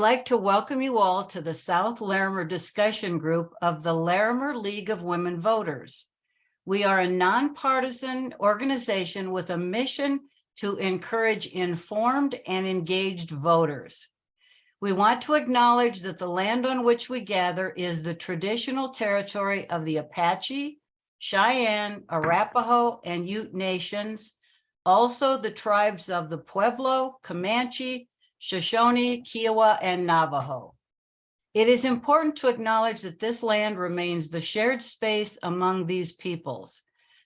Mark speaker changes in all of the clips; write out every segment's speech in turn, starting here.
Speaker 1: like to welcome you all to the South Larimer Discussion Group of the Larimer League of Women Voters. We are a nonpartisan organization with a mission to encourage informed and engaged voters. We want to acknowledge that the land on which we gather is the traditional territory of the Apache, Cheyenne, Arapaho, and Ute nations, also the tribes of the Pueblo, Comanche, Shoshone, Kiowa, and Navajo. It is important to acknowledge that this land remains the shared space among these peoples.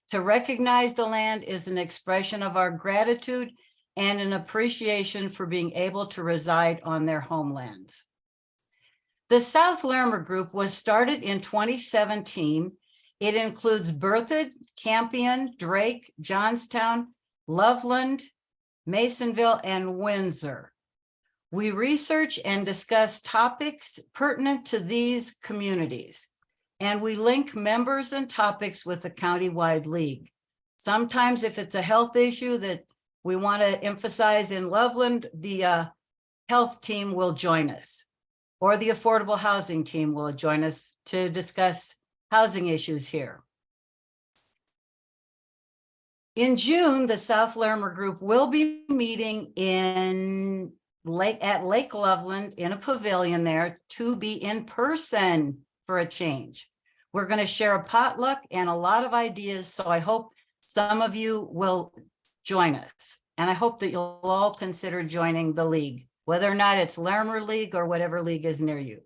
Speaker 1: To recognize the land is an expression of our gratitude and an appreciation for being able to reside on their homelands. The South Larimer Group was started in 2017. It includes Berthoud, Campion, Drake, Johnstown, Loveland, Masonville, and Windsor. We research and discuss topics pertinent to these communities, and we link members and topics with the countywide league. Sometimes if it's a health issue that we want to emphasize in Loveland, the health team will join us, or the affordable housing team will join us to discuss housing issues here. In June, the South Larimer Group will be meeting at Lake Loveland in a pavilion there to be in person for a change. We're going to share a potluck and a lot of ideas, so I hope some of you will join us. And I hope that you'll all consider joining the league, whether or not it's Larimer League or whatever league is near you.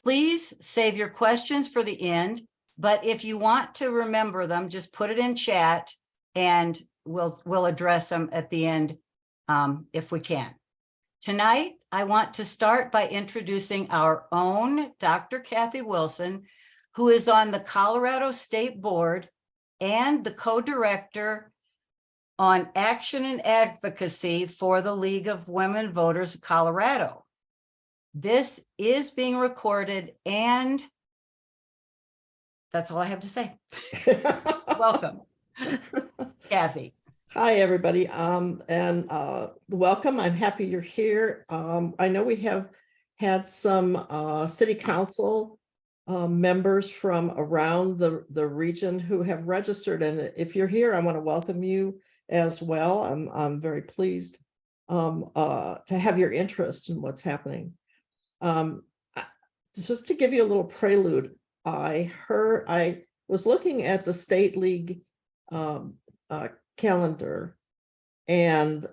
Speaker 1: Please save your questions for the end, but if you want to remember them, just put it in chat and we'll address them at the end if we can. Tonight, I want to start by introducing our own Dr. Kathy Wilson, who is on the Colorado State Board and the co-director on action and advocacy for the League of Women Voters of Colorado. This is being recorded, and that's all I have to say. Welcome, Kathy.
Speaker 2: Hi, everybody, and welcome. I'm happy you're here. I know we have had some city council members from around the region who have registered, and if you're here, I want to welcome you as well. I'm very pleased to have your interest in what's happening. Just to give you a little prelude, I was looking at the State League calendar and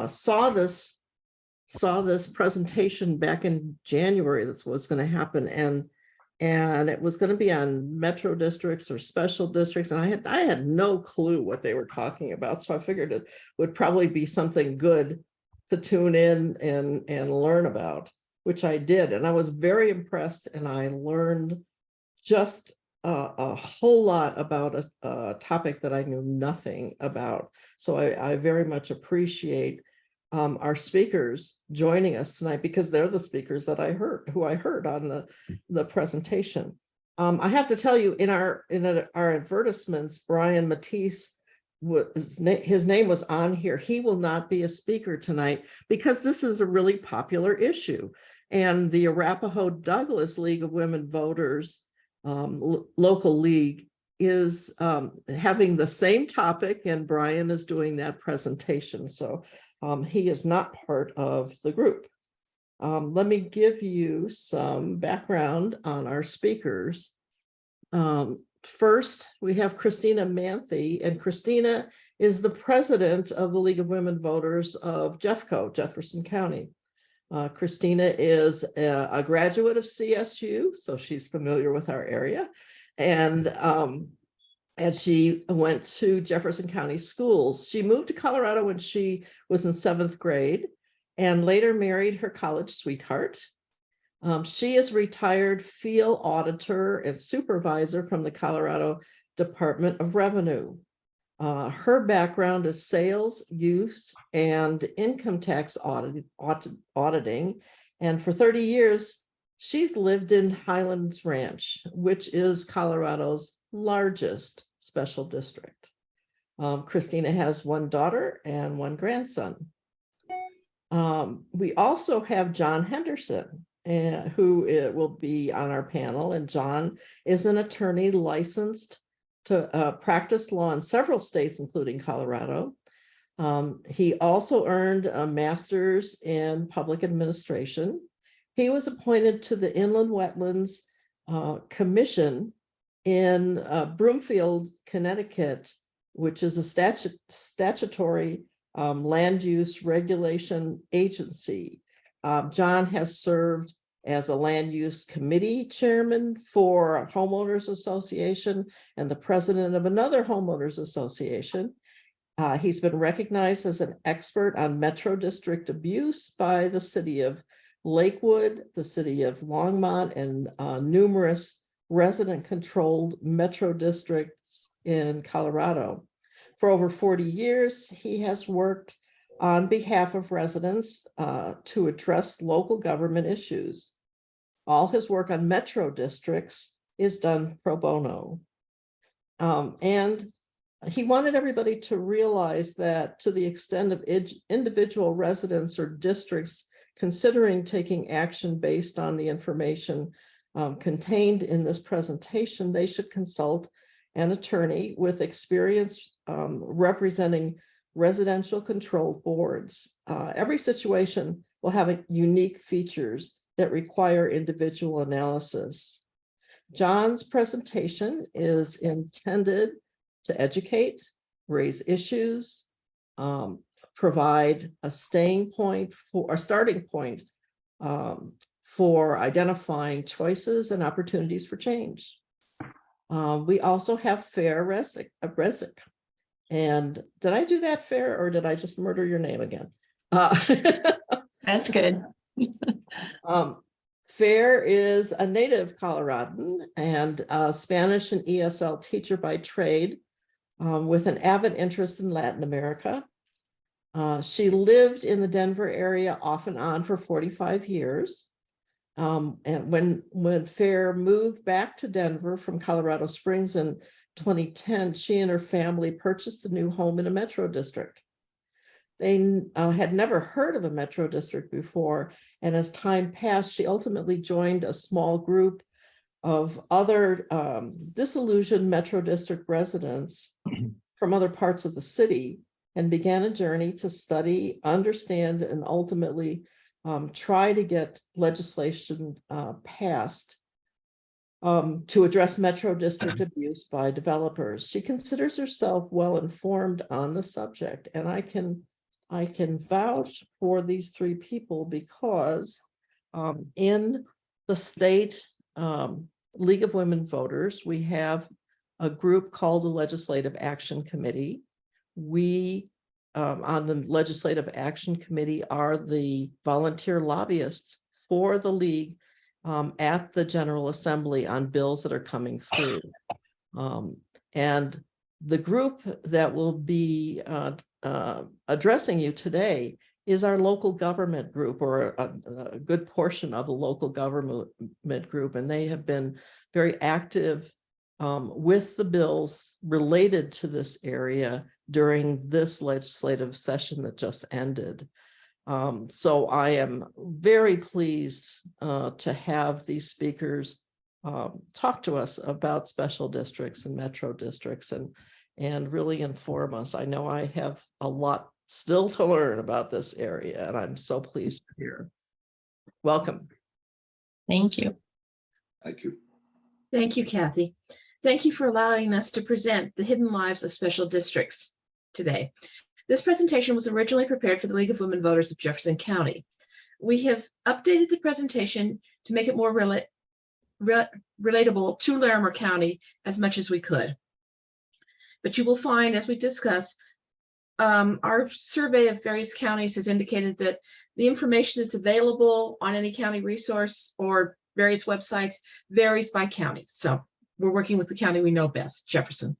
Speaker 2: saw this presentation back in January. That's what's going to happen, and it was going to be on metro districts or special districts, and I had no clue what they were talking about, so I figured it would probably be something good to tune in and learn about, which I did, and I was very impressed, and I learned just a whole lot about a topic that I knew nothing about. So I very much appreciate our speakers joining us tonight, because they're the speakers that who I heard on the presentation. I have to tell you, in our advertisements, Brian Matisse, his name was on here. He will not be a speaker tonight because this is a really popular issue, and the Arapaho Douglas League of Women Voters local league is having the same topic, and Brian is doing that presentation. So he is not part of the group. Let me give you some background on our speakers. First, we have Christina Manthey, and Christina is the president of the League of Women Voters of JEFCO, Jefferson County. Christina is a graduate of CSU, so she's familiar with our area, and she went to Jefferson County schools. She moved to Colorado when she was in 7th grade and later married her college sweetheart. She is retired field auditor and supervisor from the Colorado Department of Revenue. Her background is sales, use, and income tax auditing. And for 30 years, she's lived in Highlands Ranch, which is Colorado's largest special district. Christina has one daughter and one grandson. We also have John Henderson, who will be on our panel. And John is an attorney licensed to practice law in several states, including Colorado. He also earned a master's in public administration. He was appointed to the Inland Wetlands Commission in Broomfield, Connecticut, which is a statutory land use regulation agency. John has served as a land use committee chairman for a homeowners association and the president of another homeowners association. He's been recognized as an expert on Metro District abuse by the city of Lakewood, the city of Longmont, and numerous resident-controlled Metro districts in Colorado. For over 40 years, he has worked on behalf of residents to address local government issues. All his work on Metro districts is done pro bono. And he wanted everybody to realize that to the extent of individual residents or districts considering taking action based on the information contained in this presentation, they should consult an attorney with experience representing residential controlled boards. Every situation will have unique features that require individual analysis. John's presentation is intended to educate, raise issues, provide a starting point for identifying choices and opportunities for change. We also have Fayre Ruszczyk. And did I do that, Fayre, or did I just murder your name again?
Speaker 3: That's good.
Speaker 2: Fayre is a native Coloradan and a Spanish and ESL teacher by trade, with an avid interest in Latin America. She lived in the Denver area off and on for 45 years. And when Fayre moved back to Denver from Colorado Springs in 2010, she and her family purchased a new home in a metro district. They had never heard of a metro district before, and as time passed, she ultimately joined a small group of other disillusioned metro district residents from other parts of the city and began a journey to study, understand, and ultimately try to get legislation passed to address metro district abuse by developers. She considers herself well informed on the subject, and I can vouch for these three people because in the state League of Women Voters, we have a group called the Legislative Action Committee. We on the Legislative Action Committee are the volunteer lobbyists for the League at the General Assembly on bills that are coming through. And the group that will be addressing you today is our local government group, or a good portion of the local government group, and they have been very active with the bills related to this area during this legislative session that just ended. So I am very pleased to have these speakers talk to us about special districts and metro districts and really inform us. I know I have a lot still to learn about this area, and I'm so pleased to hear. Welcome.
Speaker 3: Thank you.
Speaker 4: Thank you.
Speaker 5: Thank you, Kathy. Thank you for allowing us to present the hidden lives of special districts today. This presentation was originally prepared for the League of Women Voters of Jefferson County. We have updated the presentation to make it more relatable to Larimer County as much as we could. But you will find, as we discuss, our survey of various counties has indicated that the information that's available on any county resource or various websites varies by county. So we're working with the county we know best, Jefferson.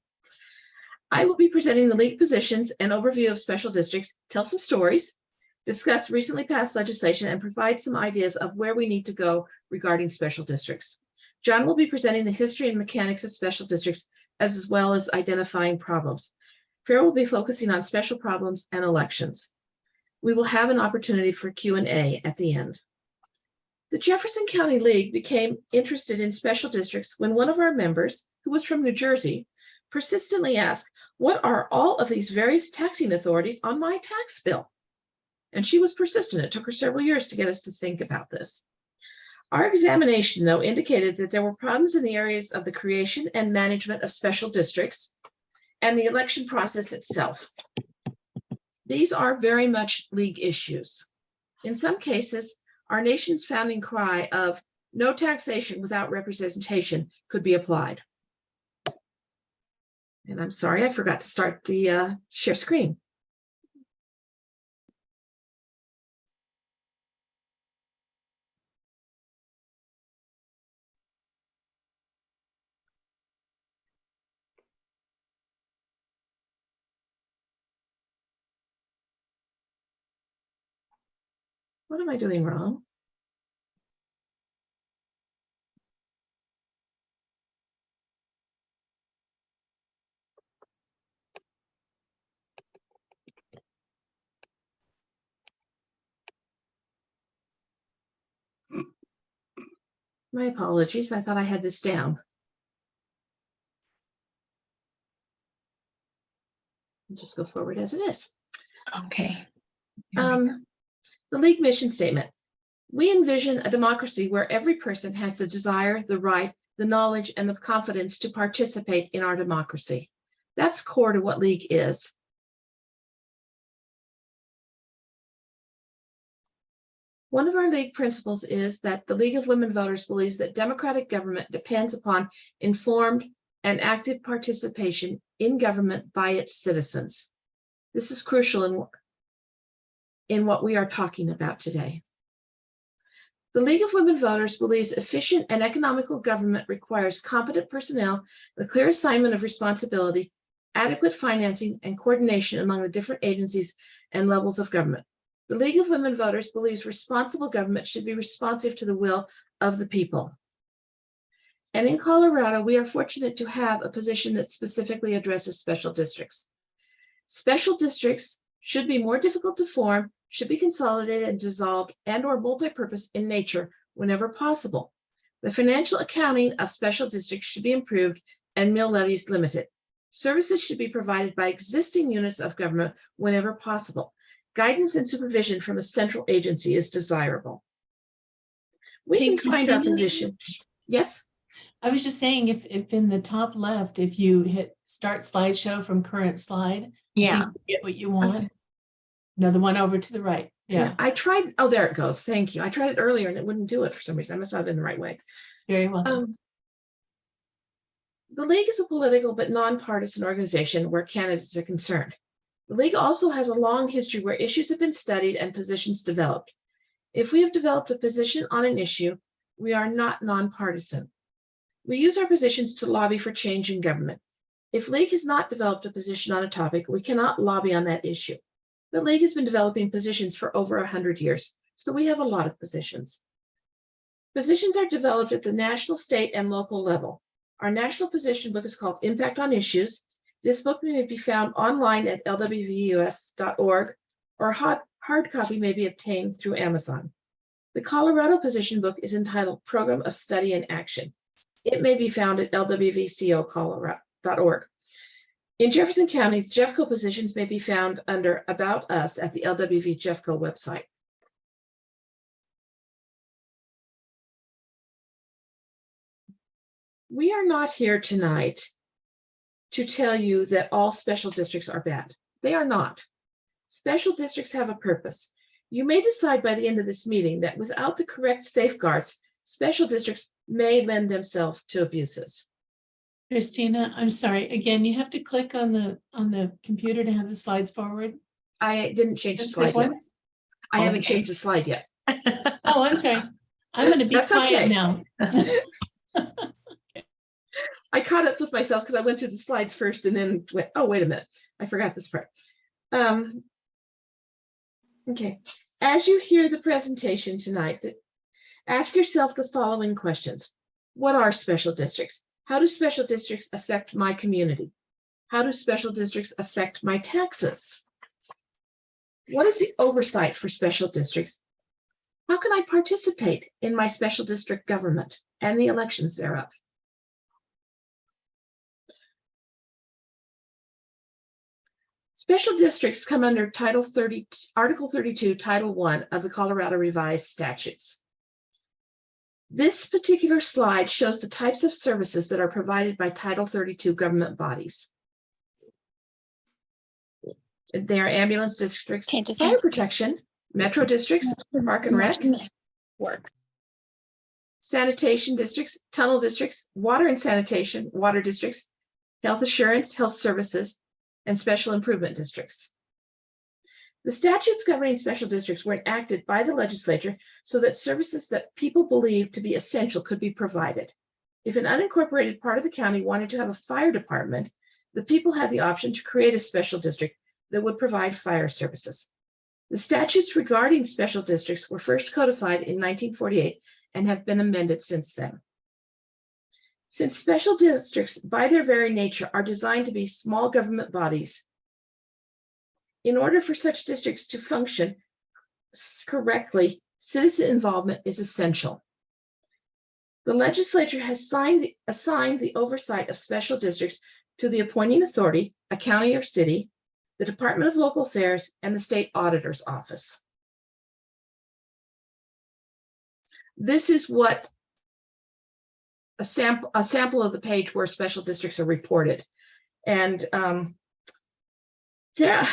Speaker 5: I will be presenting the league positions and overview of special districts, tell some stories, discuss recently passed legislation, and provide some ideas of where we need to go regarding special districts. John will be presenting the history and mechanics of special districts, as well as identifying problems. Fayre will be focusing on special problems and elections. We will have an opportunity for Q&A at the end. The Jefferson County League became interested in special districts when one of our members, who was from New Jersey, persistently asked, "What are all of these various taxing authorities on my tax bill?" And she was persistent. It took her several years to get us to think about this. Our examination, though, indicated that there were problems in the areas of the creation and management of special districts and the election process itself. These are very much league issues. In some cases, our nation's founding cry of "no taxation without representation" could be applied. And I'm sorry, I forgot to start the share screen. What am I doing wrong? My apologies. I thought I had this down. I'll just go forward as it is.
Speaker 3: Okay.
Speaker 5: The League mission statement. We envision a democracy where every person has the desire, the right, the knowledge, and the confidence to participate in our democracy. That's core to what League is. One of our League principles is that the League of Women Voters believes that democratic government depends upon informed and active participation in government by its citizens. This is crucial in what we are talking about today. The League of Women Voters believes efficient and economical government requires competent personnel, the clear assignment of responsibility, adequate financing, and coordination among the different agencies and levels of government. The League of Women Voters believes responsible government should be responsive to the will of the people. And in Colorado, we are fortunate to have a position that specifically addresses special districts. Special districts should be more difficult to form, should be consolidated and dissolved, and/or multi-purpose in nature whenever possible. The financial accounting of special districts should be improved and mill levies limited. Services should be provided by existing units of government whenever possible. Guidance and supervision from a central agency is desirable. We
Speaker 3: Hey,
Speaker 5: can find our
Speaker 3: Christina?
Speaker 5: position. Yes?
Speaker 3: I was just saying, if in the top left, if you hit start slideshow from current slide, I think you get what you want.
Speaker 5: Okay.
Speaker 3: No, the one over to the right. Yeah,
Speaker 5: I tried. Oh, there it goes. Thank you. I tried it earlier and it wouldn't do it for some reason. I must not have been the right way.
Speaker 3: very well.
Speaker 5: The League is a political but nonpartisan organization where candidates are concerned. The League also has a long history where issues have been studied and positions developed. If we have developed a position on an issue, we are not nonpartisan. We use our positions to lobby for change in government. If League has not developed a position on a topic, we cannot lobby on that issue. The League has been developing positions for over 100 years, so we have a lot of positions. Positions are developed at the national, state, and local level. Our national position book is called Impact on Issues. This book may be found online at LWVCO.org, or hard copy may be obtained through Amazon. The Colorado position book is entitled Program of Study and Action. It may be found at LWVCO.org. In Jefferson County, the JEFCO positions may be found under About Us at the LWV JEFCO website. We are not here tonight to tell you that all special districts are bad. They are not. Special districts have a purpose. You may decide by the end of this meeting that without the correct safeguards, special districts may lend themselves to abuses.
Speaker 3: Christina, I'm sorry. Again, you have to click on the computer to have the slides forward.
Speaker 5: I didn't change the
Speaker 3: Just
Speaker 5: slide
Speaker 3: click
Speaker 5: yet.
Speaker 3: once.
Speaker 5: I haven't
Speaker 3: Okay.
Speaker 5: changed the slide yet.
Speaker 3: Oh, I'm sorry. I'm going to be
Speaker 5: That's
Speaker 3: quiet
Speaker 5: okay.
Speaker 3: now.
Speaker 5: I caught up with myself because I went to the slides first and then went, oh, wait a minute. I forgot this part. Okay. As you hear the presentation tonight, ask yourself the following questions. What are special districts? How do special districts affect my community? How do special districts affect my taxes? What is the oversight for special districts? How can I participate in my special district government and the elections thereof? Special districts come under Article 32, Title 1 of the Colorado Revised Statutes. This particular slide shows the types of services that are provided by Title 32 government bodies. They are ambulance districts, fire protection, metro districts, park and rec, sanitation districts, tunnel districts, water and sanitation, water districts, health assurance, health services, and special improvement districts. The statutes governing special districts were enacted by the legislature so that services that people believed to be essential could be provided. If an unincorporated part of the county wanted to have a fire department, the people had the option to create a special district that would provide fire services. The statutes regarding special districts were first codified in 1948 and have been amended since then. Since special districts, by their very nature, are designed to be small government bodies, in order for such districts to function correctly, citizen involvement is essential. The legislature has assigned the oversight of special districts to the appointing authority, a county or city, the Department of Local Affairs, and the state auditor's office. This is what a sample of the page where special districts are reported. And there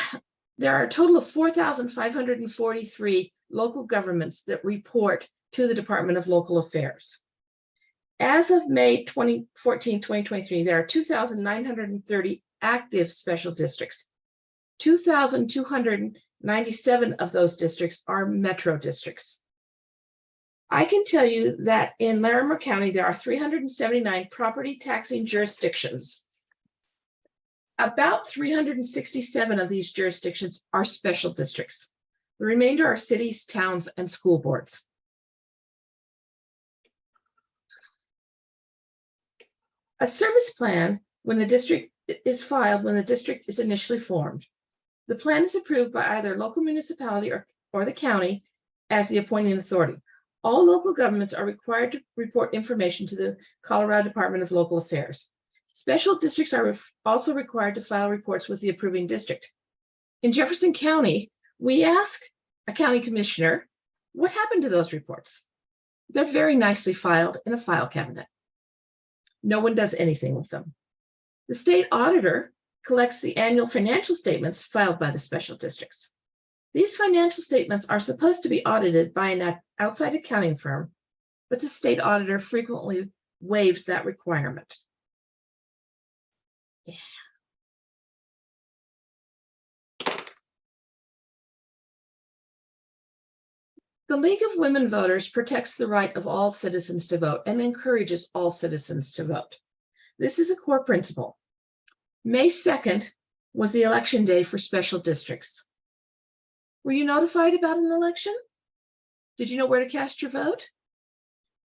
Speaker 5: are a total of 4,543 local governments that report to the Department of Local Affairs. As of May 2014, 2023, there are 2,930 active special districts. 2,297 of those districts are metro districts. I can tell you that in Larimer County, there are 379 property taxing jurisdictions. About 367 of these jurisdictions are special districts. The remainder are cities, towns, and school boards. A service plan, when the district is filed, when the district is initially formed. The plan is approved by either local municipality or the county as the appointing authority. All local governments are required to report information to the Colorado Department of Local Affairs. Special districts are also required to file reports with the approving district. In Jefferson County, we ask a county commissioner, what happened to those reports? They're very nicely filed in a file cabinet. No one does anything with them. The state auditor collects the annual financial statements filed by the special districts. These financial statements are supposed to be audited by an outside accounting firm, but the state auditor frequently waives that requirement. Yeah. The League of Women Voters protects the right of all citizens to vote and encourages all citizens to vote. This is a core principle. May 2nd was the election day for special districts. Were you notified about an election? Did you know where to cast your vote?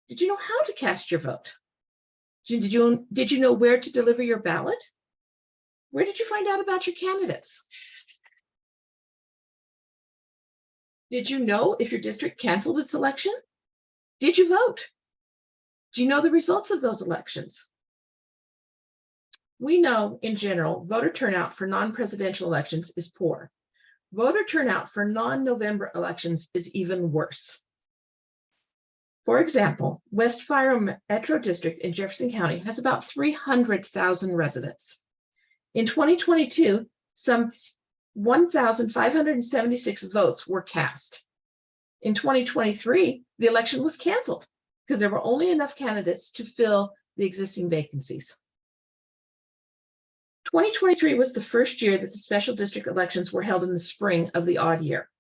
Speaker 5: Did you know how to cast your vote? Did you know where to deliver your ballot? Where did you find out about your candidates? Did you know if your district canceled its election? Did you vote? Do you know the results of those elections? We know, in general, voter turnout for non-presidential elections is poor. Voter turnout for non-November elections is even worse. For example, West Fayre Metro District in Jefferson County has about 300,000 residents. In 2022, some 1,576 votes were cast. In 2023, the election was canceled because there were only enough candidates to fill the existing vacancies. 2023 was the first year that the special district elections were held in the spring of the odd year.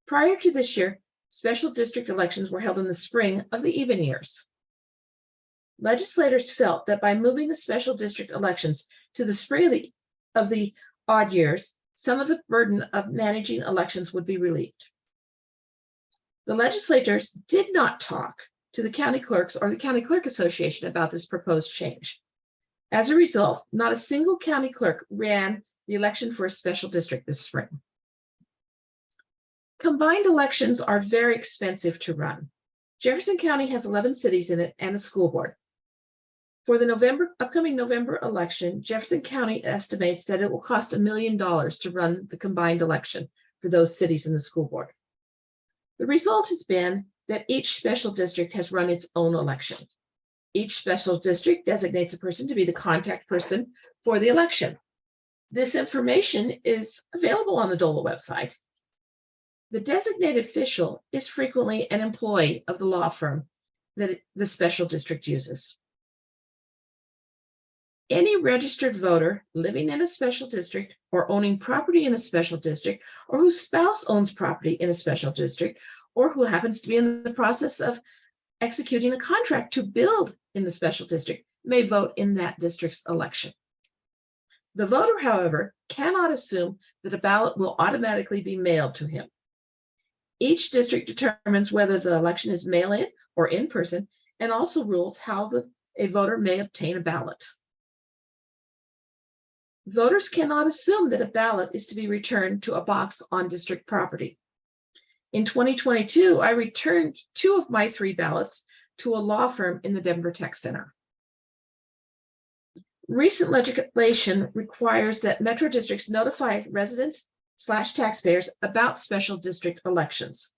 Speaker 5: Prior to this year, special district elections were held in the spring of the even years. Legislators felt that by moving the special district elections to the spring of the odd years, some of the burden of managing elections would be relieved. The legislators did not talk to the county clerks or the County Clerk Association about this proposed change. As a result, not a single county clerk ran the election for a special district this spring. Combined elections are very expensive to run. Jefferson County has 11 cities in it and a school board. For the upcoming November election, Jefferson County estimates that it will cost $1 million to run the combined election for those cities in the school board. The result has been that each special district has run its own election. Each special district designates a person to be the contact person for the election. This information is available on the DOLA website. The designated official is frequently an employee of the law firm that the special district uses. Any registered voter living in a special district or owning property in a special district, or whose spouse owns property in a special district, or who happens to be in the process of executing a contract to build in the special district may vote in that district's election. The voter, however, cannot assume that a ballot will automatically be mailed to him. Each district determines whether the election is mail-in or in person, and also rules how a voter may obtain a ballot. Voters cannot assume that a ballot is to be returned to a box on district property. In 2022, I returned 2 of my 3 ballots to a law firm in the Denver Tech Center. Recent legislation requires that metro districts notify residents/taxpayers about special district elections.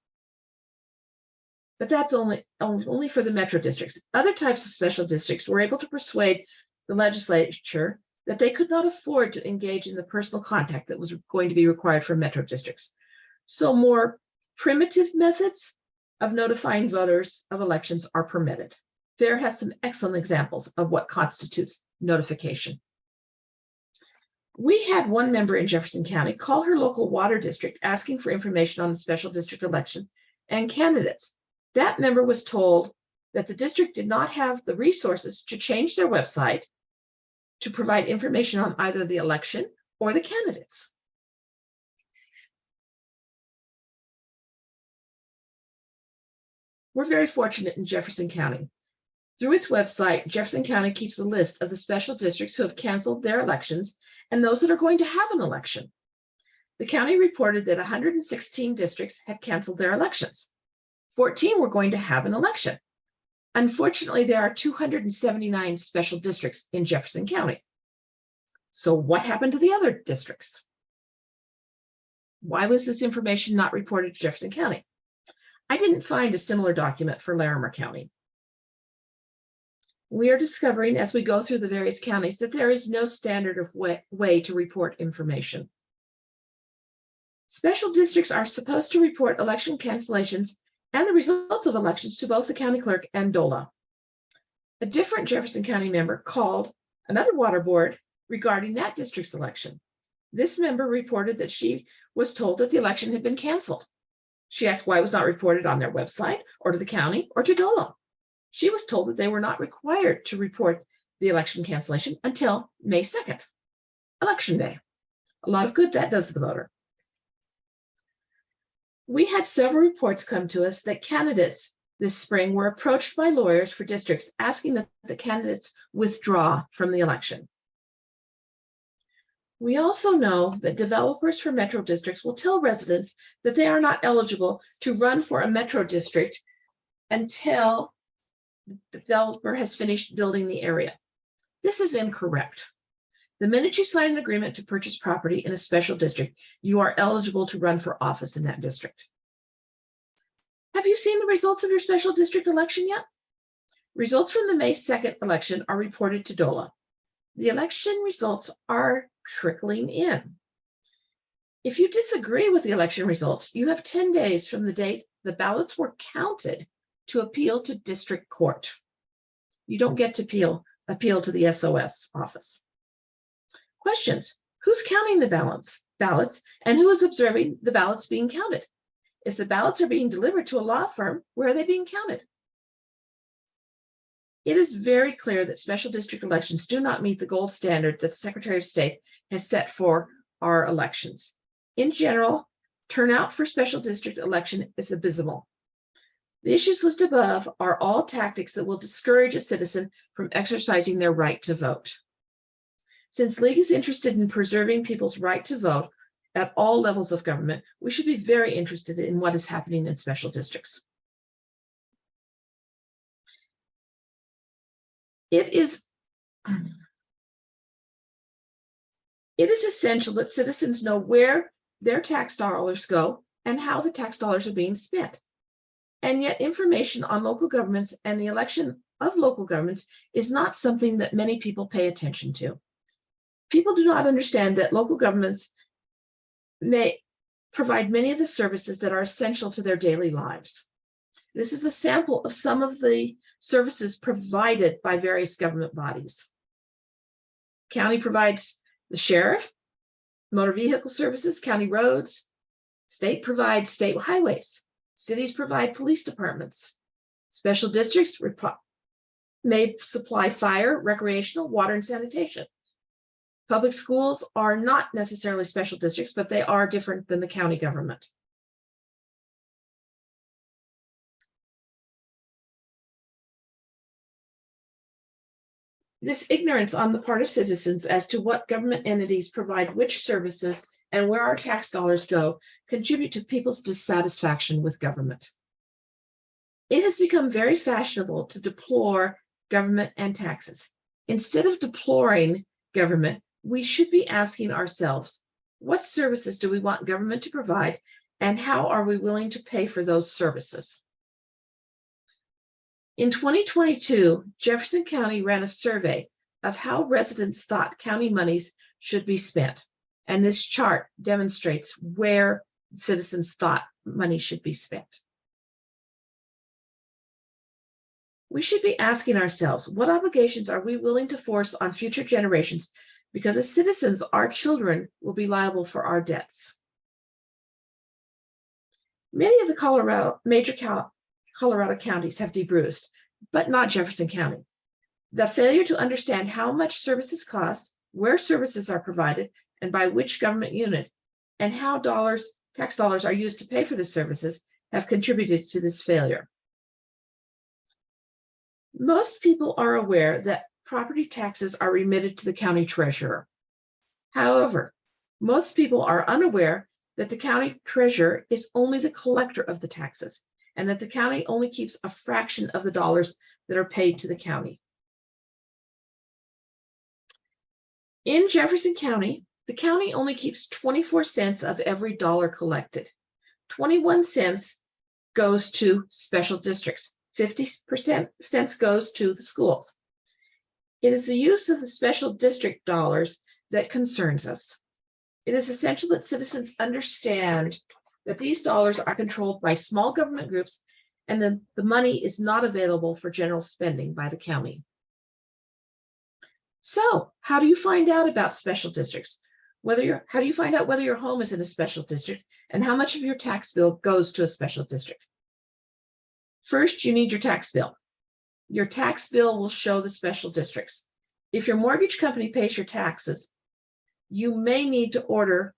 Speaker 5: But that's only for the metro districts. Other types of special districts were able to persuade the legislature that they could not afford to engage in the personal contact that was going to be required for metro districts. So more primitive methods of notifying voters of elections are permitted. Fayre has some excellent examples of what constitutes notification. We had one member in Jefferson County call her local water district asking for information on the special district election and candidates. That member was told that the district did not have the resources to change their website to provide information on either the election or the candidates. We're very fortunate in Jefferson County. Through its website, Jefferson County keeps a list of the special districts who have canceled their elections and those that are going to have an election. The county reported that 116 districts had canceled their elections. 14 were going to have an election. Unfortunately, there are 279 special districts in Jefferson County. So what happened to the other districts? Why was this information not reported to Jefferson County? I didn't find a similar document for Larimer County. We are discovering as we go through the various counties that there is no standard of way to report information. Special districts are supposed to report election cancellations and the results of elections to both the county clerk and DOLA. A different Jefferson County member called another water board regarding that district's election. This member reported that she was told that the election had been canceled. She asked why it was not reported on their website or to the county or to DOLA. She was told that they were not required to report the election cancellation until May 2nd, Election Day. A lot of good that does to the voter. We had several reports come to us that candidates this spring were approached by lawyers for districts asking that the candidates withdraw from the election. We also know that developers for metro districts will tell residents that they are not eligible to run for a metro district until the developer has finished building the area. This is incorrect. The minute you sign an agreement to purchase property in a special district, you are eligible to run for office in that district. Have you seen the results of your special district election yet? Results from the May 2nd election are reported to DOLA. The election results are trickling in. If you disagree with the election results, you have 10 days from the date the ballots were counted to appeal to district court. You don't get to appeal to the SOS office. Questions: who's counting the ballots, and who is observing the ballots being counted? If the ballots are being delivered to a law firm, where are they being counted? It is very clear that special district elections do not meet the gold standard that the Secretary of State has set for our elections. In general, turnout for special district election is abysmal. The issues listed above are all tactics that will discourage a citizen from exercising their right to vote. Since League is interested in preserving people's right to vote, at all levels of government, we should be very interested in what is happening in special districts. It is essential that citizens know where their tax dollars go and how the tax dollars are being spent. And yet information on local governments and the election of local governments is not something that many people pay attention to. People do not understand that local governments may provide many of the services that are essential to their daily lives. This is a sample of some of the services provided by various government bodies. County provides the sheriff, motor vehicle services, county roads. State provides state highways. Cities provide police departments. Special districts may supply fire, recreational, water, and sanitation. Public schools are not necessarily special districts, but they are different than the county government. This ignorance on the part of citizens as to what government entities provide which services and where our tax dollars go contribute to people's dissatisfaction with government. It has become very fashionable to deplore government and taxes. Instead of deploring government, we should be asking ourselves, what services do we want government to provide, and how are we willing to pay for those services? In 2022, Jefferson County ran a survey of how residents thought county monies should be spent. And this chart demonstrates where citizens thought money should be spent. We should be asking ourselves, what obligations are we willing to force on future generations? Because as citizens, our children will be liable for our debts. Many of the major Colorado counties have debruised, but not Jefferson County. The failure to understand how much services cost, where services are provided, and by which government unit, and how tax dollars are used to pay for the services have contributed to this failure. Most people are aware that property taxes are remitted to the county treasurer. However, most people are unaware that the county treasurer is only the collector of the taxes, and that the county only keeps a fraction of the dollars that are paid to the county. In Jefferson County, the county only keeps 24 cents of every dollar collected. 21 cents goes to special districts. 50% cents goes to the schools. It is the use of the special district dollars that concerns us. It is essential that citizens understand that these dollars are controlled by small government groups and that the money is not available for general spending by the county. So, how do you find out about special districts? How do you find out whether your home is in a special district and how much of your tax bill goes to a special district? First, you need your tax bill. Your tax bill will show the special districts. If your mortgage company pays your taxes, you may need to order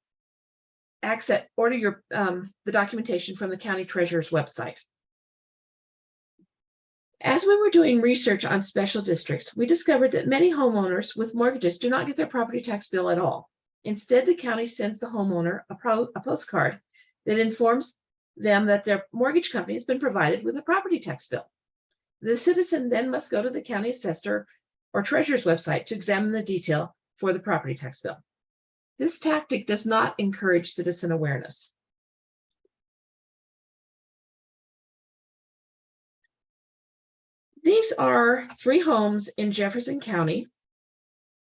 Speaker 5: the documentation from the county treasurer's website. As we were doing research on special districts, we discovered that many homeowners with mortgages do not get their property tax bill at all. Instead, the county sends the homeowner a postcard that informs them that their mortgage company has been provided with a property tax bill. The citizen then must go to the county assessor or treasurer's website to examine the detail for the property tax bill. This tactic does not encourage citizen awareness. These are 3 homes in Jefferson County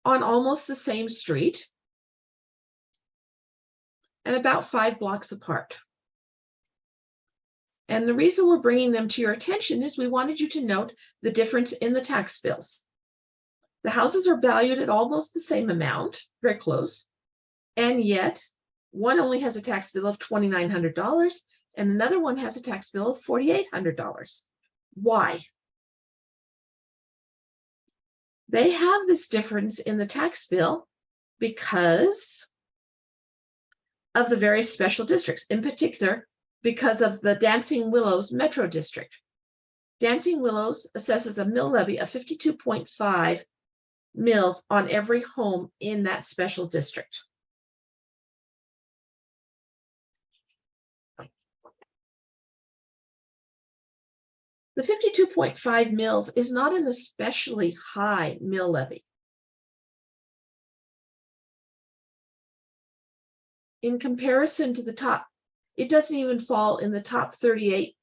Speaker 5: on almost the same street and about 5 blocks apart. And the reason we're bringing them to your attention is we wanted you to note the difference in the tax bills. The houses are valued at almost the same amount, very close, and yet one only has a tax bill of $2,900 and another one has a tax bill of $4,800. Why? They have this difference in the tax bill because of the various special districts, in particular, because of the Dancing Willows Metro District. Dancing Willows assesses a mill levy of 52.5 mills on every home in that special district. The 52.5 mills is not an especially high mill levy. In comparison to the top, it doesn't even fall in the top 38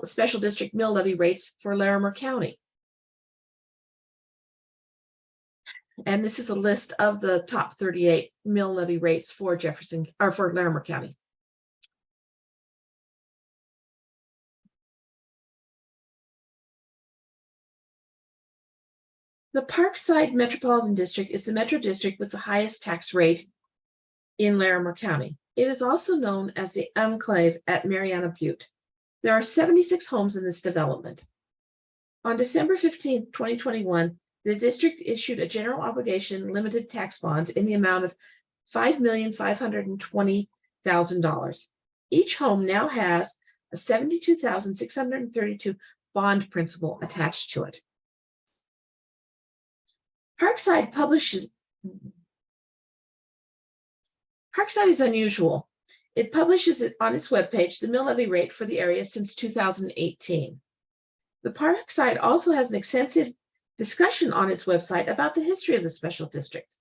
Speaker 5: special district mill levy rates for Larimer County. And this is a list of the top 38 mill levy rates for Jefferson or for Larimer County. The Parkside Metropolitan District is the metro district with the highest tax rate in Larimer County. It is also known as the Enclave at Mariana Butte. There are 76 homes in this development. On December 15, 2021, the district issued a general obligation limited tax bonds in the amount of $5,520,000. Each home now has a $72,632 bond principal attached to it. Parkside is unusual. It publishes it on its webpage, the mill levy rate for the area since 2018. The Parkside also has an extensive discussion on its website about the history of the special district.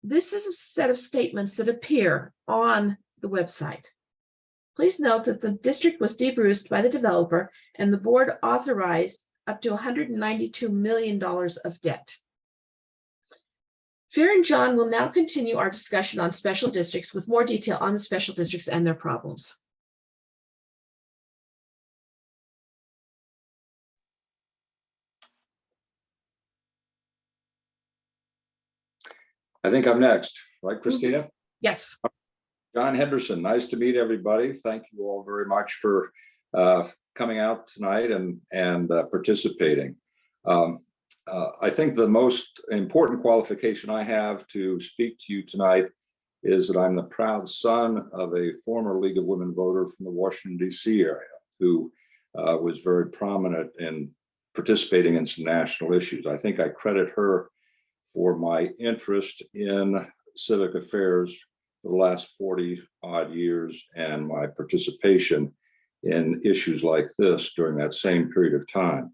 Speaker 5: This is a set of statements that appear on the website. Please note that the district was debruced by the developer and the board authorized up to $192 million of debt. Fayre and John will now continue our discussion on special districts with more detail on the special districts and their problems.
Speaker 4: I think I'm next, right, Christina?
Speaker 5: Yes.
Speaker 4: John Henderson, nice to meet everybody. Thank you all very much for coming out tonight and participating. I think the most important qualification I have to speak to you tonight is that I'm the proud son of a former League of Women voter from the Washington, D.C. area who was very prominent in participating in some national issues. I think I credit her for my interest in civic affairs for the last 40 odd years and my participation in issues like this during that same period of time.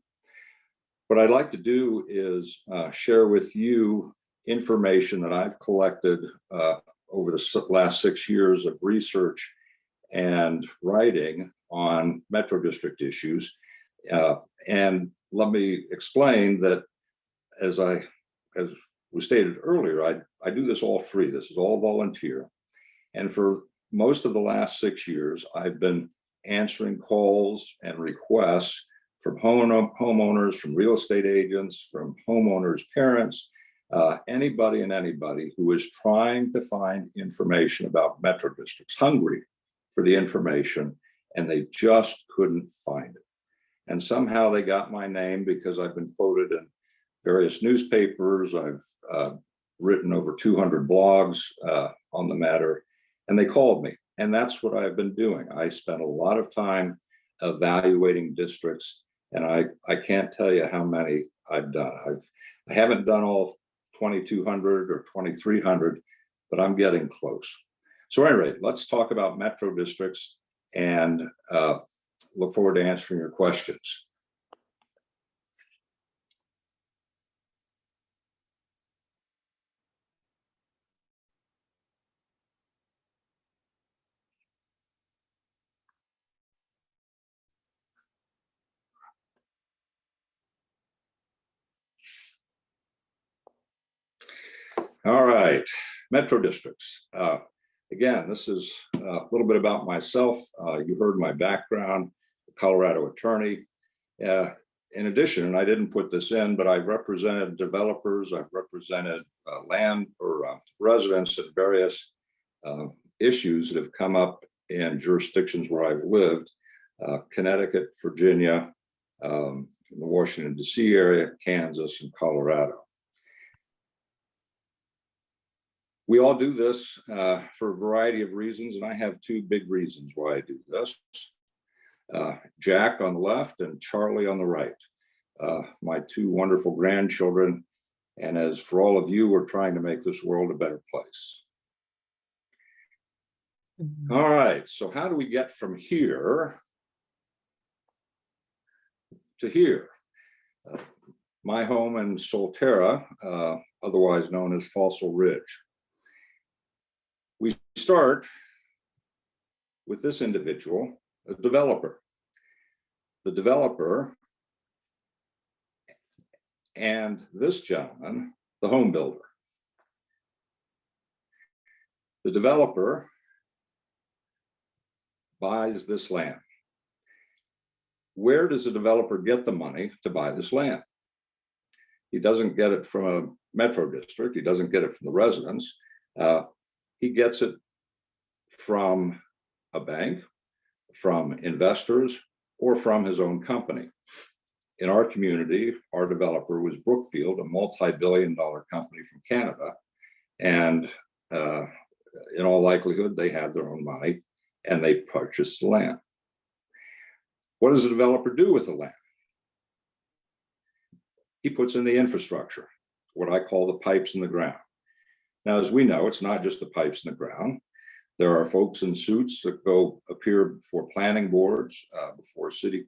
Speaker 4: What I'd like to do is share with you information that I've collected over the last 6 years of research and writing on Metro District issues. And let me explain that as was stated earlier, I do this all free. This is all volunteer. And for most of the last 6 years, I've been answering calls and requests from homeowners, from real estate agents, from homeowners' parents, anybody who is trying to find information about metro districts, hungry for the information, and they just couldn't find it. And somehow they got my name because I've been quoted in various newspapers. I've written over 200 blogs on the matter, and they called me. And that's what I've been doing. I spent a lot of time evaluating districts, and I can't tell you how many I've done. I haven't done all 2,200 or 2,300, but I'm getting close. So anyway, let's talk about metro districts and look forward to answering your questions. All right, metro districts. Again, this is a little bit about myself. You heard my background, Colorado attorney. In addition, and I didn't put this in, but I've represented developers, I've represented land or residents at various issues that have come up in jurisdictions where I've lived, Connecticut, Virginia, in the Washington, D.C. area, Kansas, and Colorado. We all do this for a variety of reasons, and I have two big reasons why I do this. Jack on the left and Charlie on the right, my two wonderful grandchildren. And as for all of you, we're trying to make this world a better place. All right, so how do we get from here to here? My home in Solterra, otherwise known as Fossil Ridge. We start with this individual, a developer. The developer and this gentleman, the home builder. The developer buys this land. Where does the developer get the money to buy this land? He doesn't get it from a metro district. He doesn't get it from the residents. He gets it from a bank, from investors, or from his own company. In our community, our developer was Brookfield, a multi-billion-dollar company from Canada. And in all likelihood, they had their own money and they purchased the land. What does the developer do with the land? He puts in the infrastructure, what I call the pipes in the ground. Now, as we know, it's not just the pipes in the ground. There are folks in suits that go appear before planning boards, before city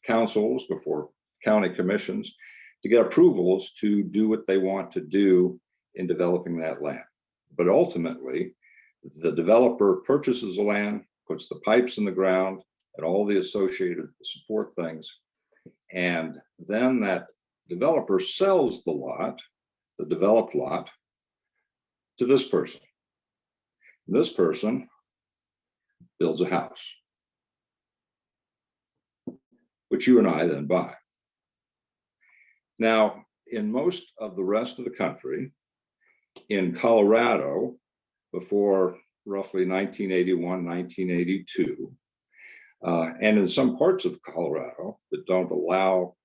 Speaker 4: councils, before county commissions to get approvals to do what they want to do in developing that land. But ultimately, the developer purchases the land, puts the pipes in the ground and all the associated support things. And then that developer sells the lot, the developed lot, to this person. This person builds a house, which you and I then buy. Now, in most of the rest of the country, in Colorado, before roughly 1981, 1982, and in some parts of Colorado that don't allow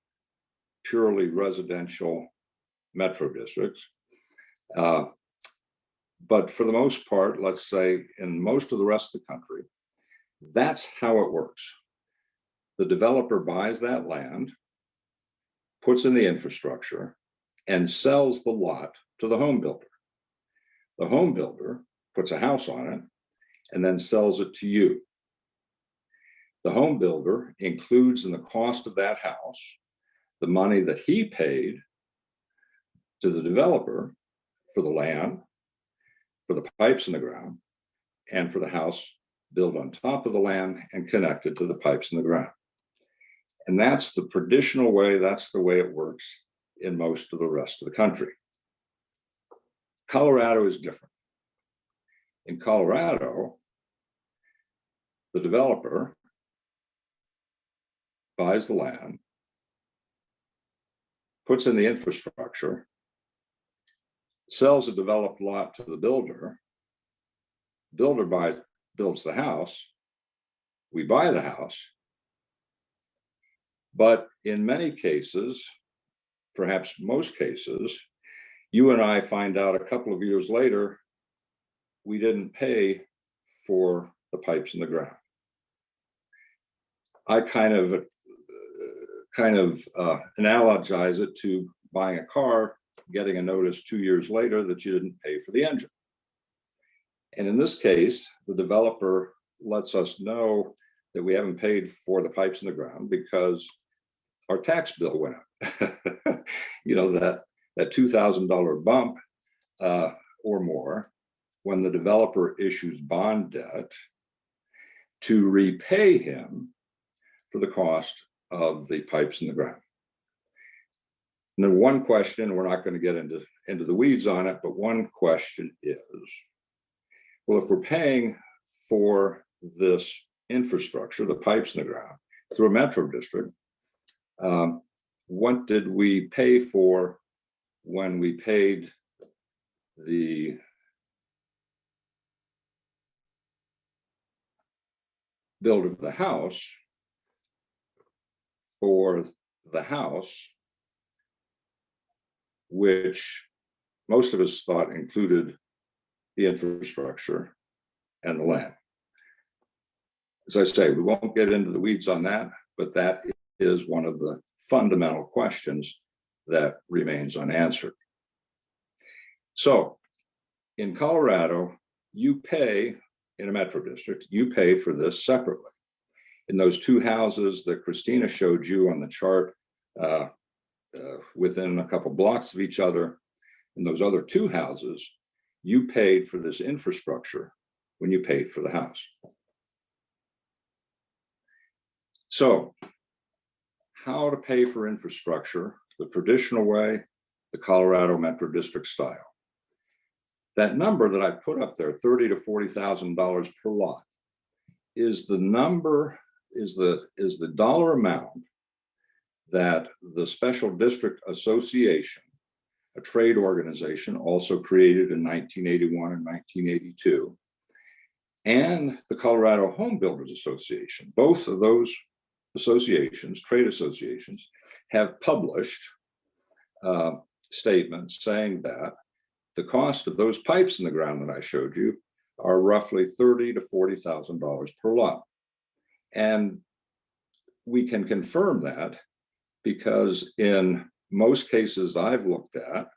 Speaker 4: purely residential metro districts, but for the most part, let's say in most of the rest of the country, that's how it works. The developer buys that land, puts in the infrastructure, and sells the lot to the home builder. The home builder puts a house on it and then sells it to you. The home builder includes in the cost of that house the money that he paid to the developer for the land, for the pipes in the ground, and for the house built on top of the land and connected to the pipes in the ground. And that's the traditional way, that's the way it works in most of the rest of the country. Colorado is different. In Colorado, the developer buys the land, puts in the infrastructure, sells a developed lot to the builder, builds the house, we buy the house. But in many cases, perhaps most cases, you and I find out a couple of years later, we didn't pay for the pipes in the ground. I kind of analogize it to buying a car, getting a notice 2 years later that you didn't pay for the engine. And in this case, the developer lets us know that we haven't paid for the pipes in the ground because our tax bill went up. You know, that $2,000 bump or more when the developer issues bond debt to repay him for the cost of the pipes in the ground. And then one question, we're not going to get into the weeds on it, but one question is, well, if we're paying for this infrastructure, the pipes in the ground, through a metro district, what did we pay for when we paid the builder of the house for the house, which most of us thought included the infrastructure and the land? As I say, we won't get into the weeds on that, but that is one of the fundamental questions that remains unanswered. So in Colorado, you pay in a metro district, you pay for this separately. In those two houses that Christina showed you on the chart, within a couple blocks of each other, in those other two houses, you paid for this infrastructure when you paid for the house. So, how to pay for infrastructure, the traditional way, the Colorado Metro District style. That number that I put up there, $30,000 to $40,000 per lot, is the number, is the dollar amount that the Special District Association, a trade organization also created in 1981 and 1982, and the Colorado Home Builders Association, both of those associations, trade associations, have published statements saying that the cost of those pipes in the ground that I showed you are roughly $30,000 to $40,000 per lot. And we can confirm that because in most cases I've looked at,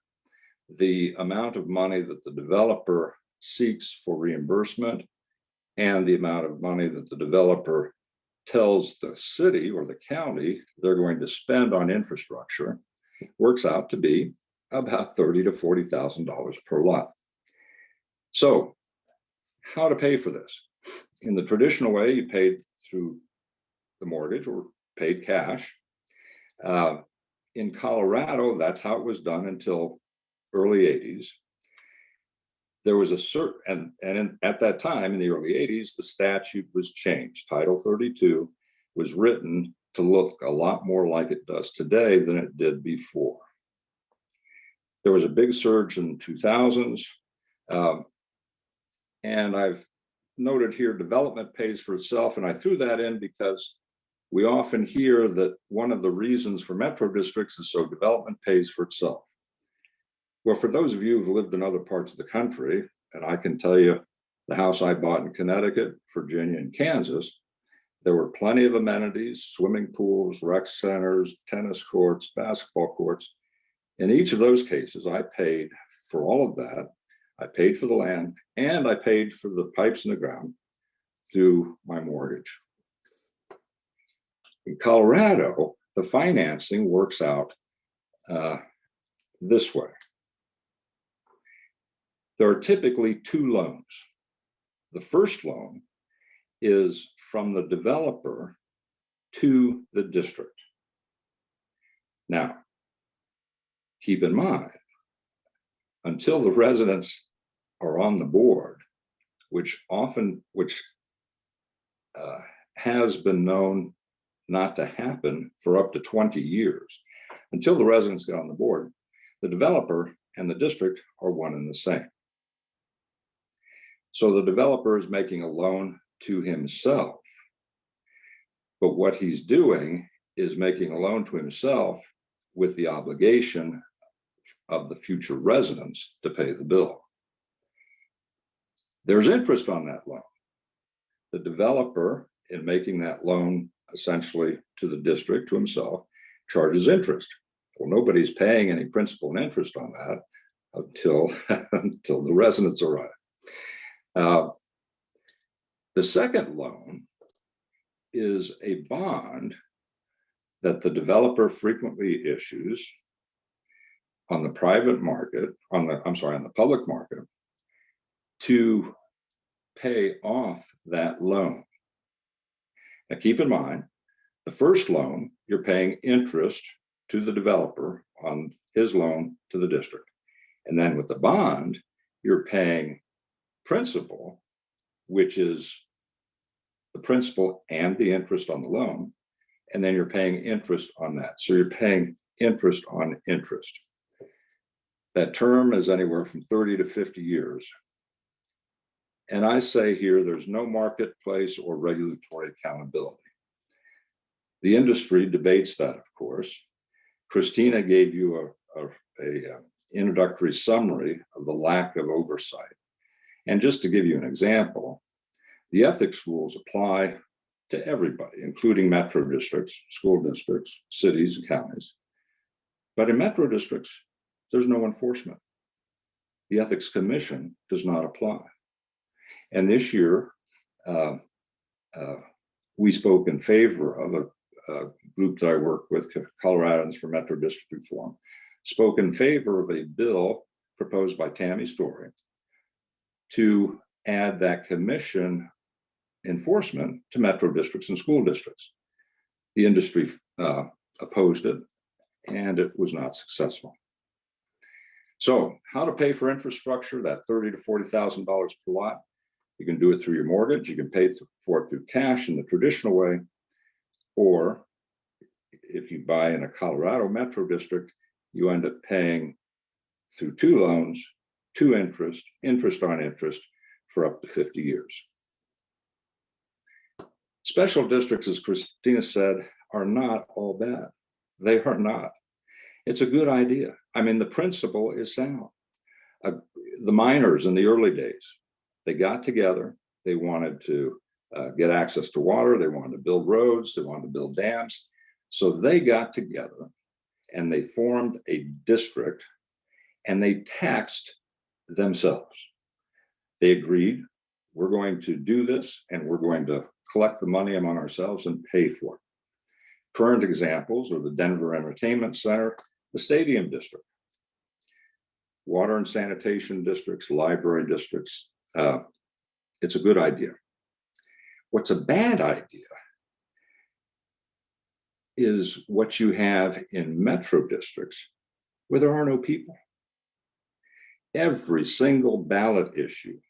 Speaker 4: the amount of money that the developer seeks for reimbursement and the amount of money that the developer tells the city or the county they're going to spend on infrastructure works out to be about $30,000 to $40,000 per lot. So, how to pay for this? In the traditional way, you paid through the mortgage or paid cash. In Colorado, that's how it was done until early 80s. There was a certain, at that time in the early 80s, the statute was changed. Title 32 was written to look a lot more like it does today than it did before. There was a big surge in the 2000s. And I've noted here development pays for itself. And I threw that in because we often hear that one of the reasons for metro districts is so development pays for itself. Well, for those of you who've lived in other parts of the country, and I can tell you the house I bought in Connecticut, Virginia, and Kansas, there were plenty of amenities, swimming pools, rec centers, tennis courts, basketball courts. In each of those cases, I paid for all of that. I paid for the land and I paid for the pipes in the ground through my mortgage. In Colorado, the financing works out this way. There are typically two loans. The first loan is from the developer to the district. Now, keep in mind, until the residents are on the board, which has been known not to happen for up to 20 years, until the residents get on the board, the developer and the district are one and the same. So the developer is making a loan to himself, but what he's doing is making a loan to himself with the obligation of the future residents to pay the bill. There's interest on that loan. The developer, in making that loan essentially to the district, to himself, charges interest. Well, nobody's paying any principal and interest on that until the residents arrive. The second loan is a bond that the developer frequently issues on the private market, on the public market, to pay off that loan. Now keep in mind, the first loan, you're paying interest to the developer on his loan to the district. And then with the bond, you're paying principal, which is the principal and the interest on the loan. And then you're paying interest on that. So you're paying interest on interest. That term is anywhere from 30 to 50 years. And I say here, there's no marketplace or regulatory accountability. The industry debates that, of course. Christina gave you a introductory summary of the lack of oversight. And just to give you an example, the ethics rules apply to everybody, including metro districts, school districts, cities, and counties. But in metro districts, there's no enforcement. The Ethics Commission does not apply. And this year, we spoke in favor of a group that I work with, Coloradans for Metro District Reform, spoke in favor of a bill proposed by Tammy Story to add that commission enforcement to metro districts and school districts. The industry opposed it, and it was not successful. So how to pay for infrastructure, that $30,000 to $40,000 per lot? You can do it through your mortgage. You can pay for it through cash in the traditional way, or if you buy in a Colorado metro district, you end up paying through 2 loans, 2 interest on interest for up to 50 years. Special districts, as Christina said, are not all bad. They are not. It's a good idea. I mean, the principle is sound. The miners in the early days, they got together. They wanted to get access to water. They wanted to build roads. They wanted to build dams. So they got together and they formed a district and they taxed themselves. They agreed, we're going to do this and we're going to collect the money among ourselves and pay for it. Current examples are the Denver Entertainment Center, the Stadium District, water and sanitation districts, library districts. It's a good idea. What's a bad idea is what you have in metro districts where there are no people. Every single ballot issue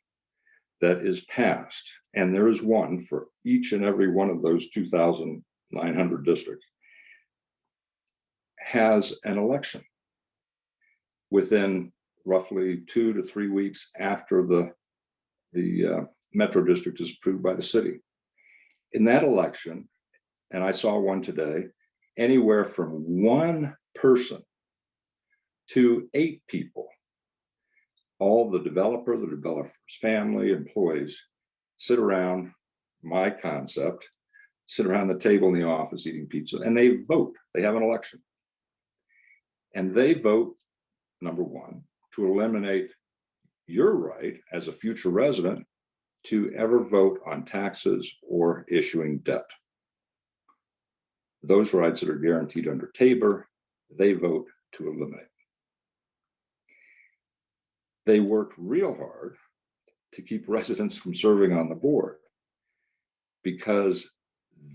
Speaker 4: that is passed, and there is one for each and every one of those 2,900 districts, has an election within roughly 2 to 3 weeks after the metro district is approved by the city. In that election, and I saw one today, anywhere from 1 person to 8 people, all the developer's family, employees, sit around, my concept, sit around the table in the office eating pizza, and they vote. They have an election. And they vote, number 1, to eliminate your right as a future resident to ever vote on taxes or issuing debt. Those rights that are guaranteed under Tabor, they vote to eliminate. They worked real hard to keep residents from serving on the board because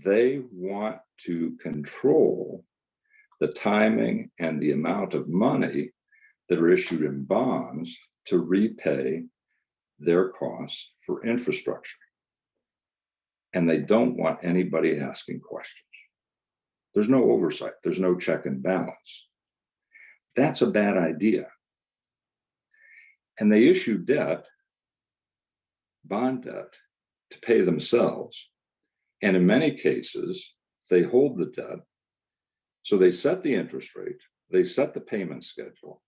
Speaker 4: they want to control the timing and the amount of money that are issued in bonds to repay their costs for infrastructure. And they don't want anybody asking questions. There's no oversight. There's no check and balance. That's a bad idea. And they issue debt, bond debt, to pay themselves. And in many cases, they hold the debt. So they set the interest rate, they set the payment schedule,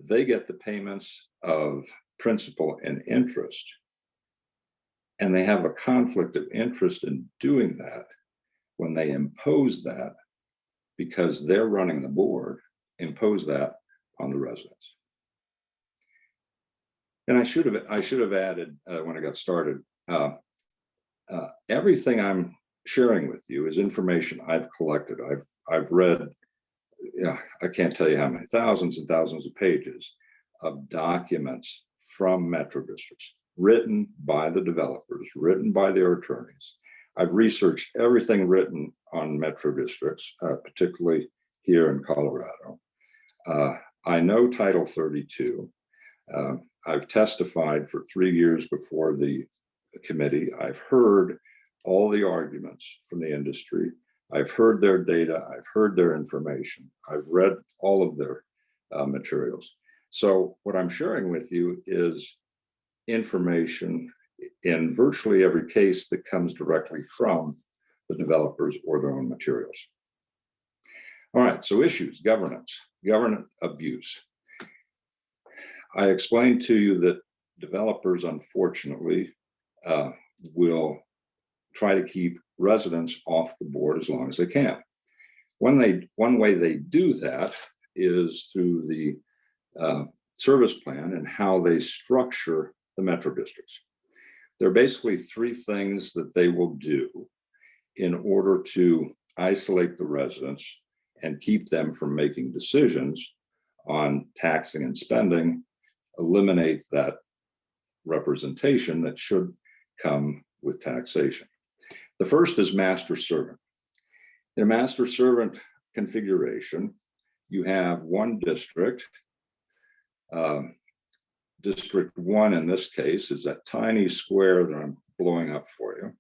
Speaker 4: they get the payments of principal and interest. And they have a conflict of interest in doing that when they impose that, because they're running the board, impose that on the residents. And I should have added when I got started, everything I'm sharing with you is information I've collected. I've read, I can't tell you how many, thousands and thousands of pages of documents from metro districts, written by the developers, written by their attorneys. I've researched everything written on metro districts, particularly here in Colorado. I know Title 32. I've testified for 3 years before the committee. I've heard all the arguments from the industry. I've heard their data. I've heard their information. I've read all of their materials. So what I'm sharing with you is information in virtually every case that comes directly from the developers or their own materials. All right, so issues, governance, government abuse. I explained to you that developers, unfortunately, will try to keep residents off the board as long as they can. One way they do that is through the service plan and how they structure the metro districts. There are basically three things that they will do in order to isolate the residents and keep them from making decisions on taxing and spending, eliminate that representation that should come with taxation. The first is master servant. In a master servant configuration, you have one district. District 1 in this case is that tiny square that I'm blowing up for you.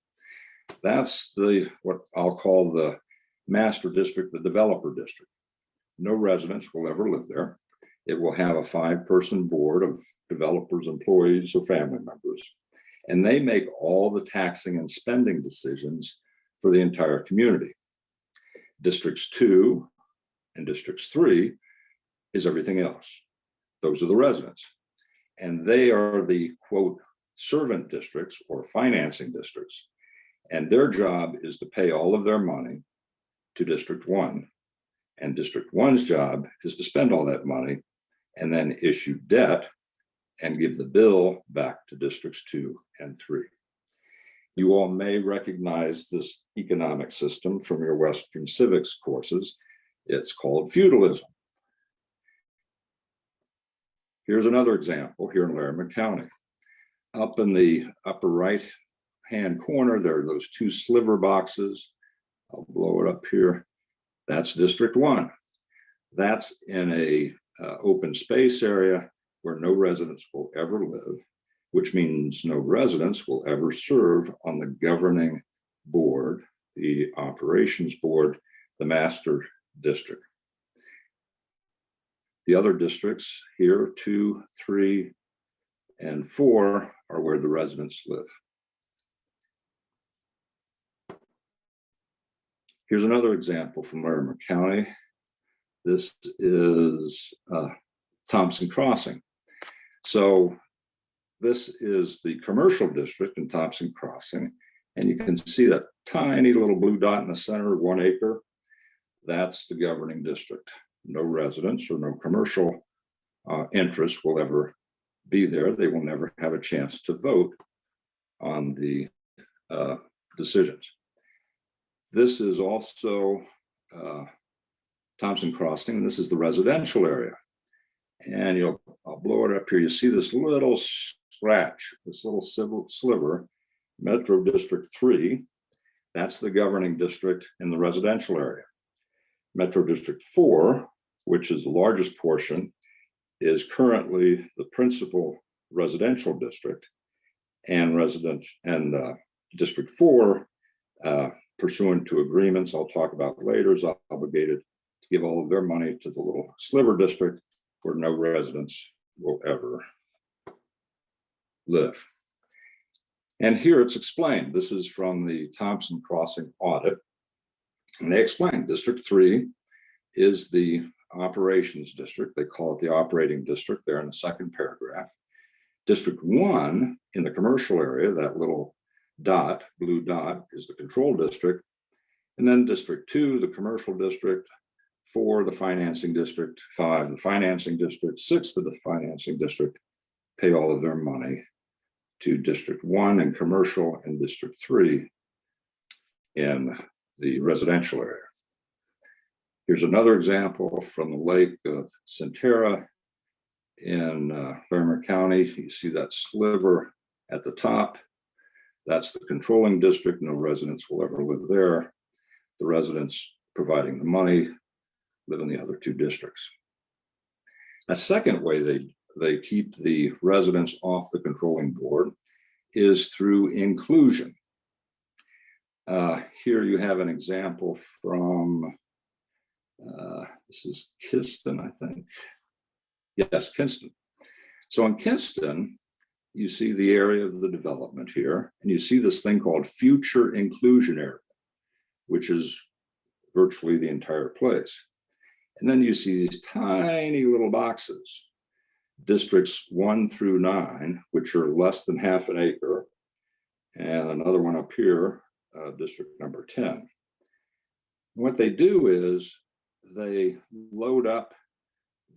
Speaker 4: That's what I'll call the master district, the developer district. No residents will ever live there. It will have a 5-person board of developers, employees, or family members, and they make all the taxing and spending decisions for the entire community. Districts 2 and districts 3 is everything else. Those are the residents. And they are the, quote, servant districts or financing districts. And their job is to pay all of their money to District 1. And District 1's job is to spend all that money and then issue debt and give the bill back to Districts 2 and 3. You all may recognize this economic system from your Western civics courses. It's called feudalism. Here's another example here in Larimer County. Up in the upper right-hand corner, there are those 2 sliver boxes. I'll blow it up here. That's District 1. That's in a open space area where no residents will ever live, which means no residents will ever serve on the governing board, the operations board, the master district. The other districts here, 2, 3, and 4 are where the residents live. Here's another example from Larimer County. This is Thompson Crossing. So this is the commercial district in Thompson Crossing, and you can see that tiny little blue dot in the center, 1 acre. That's the governing district. No residents or no commercial interests will ever be there. They will never have a chance to vote on the decisions. This is also Thompson Crossing. This is the residential area. And I'll blow it up here. You see this little scratch, this little sliver, Metro District 3. That's the governing district in the residential area. Metro District 4, which is the largest portion, is currently the principal residential district, and District 4, pursuant to agreements I'll talk about later, is obligated to give all of their money to the little sliver district where no residents will ever live. And here it's explained. This is from the Thompson Crossing audit. And they explain District 3 is the operations district. They call it the operating district there in the second paragraph. District 1 in the commercial area, that little dot, blue dot, is the control district. And then District 2, the commercial district, 4, the financing district, 5, the financing district, 6, the financing district, pay all of their money to District 1 in commercial and District 3 in the residential area. Here's another example from the Lake of Centera in Larimer County. You see that sliver at the top. That's the controlling district. No residents will ever live there. The residents providing the money live in the other 2 districts. A second way they keep the residents off the controlling board is through inclusion. Here you have an example from, this is Kinston, I think. Yes, Kinston. So in Kinston, you see the area of the development here, and you see this thing called future inclusion area, which is virtually the entire place. And then you see these tiny little boxes, districts 1 through 9, which are less than half an acre, and another one up here, district number 10. What they do is they load up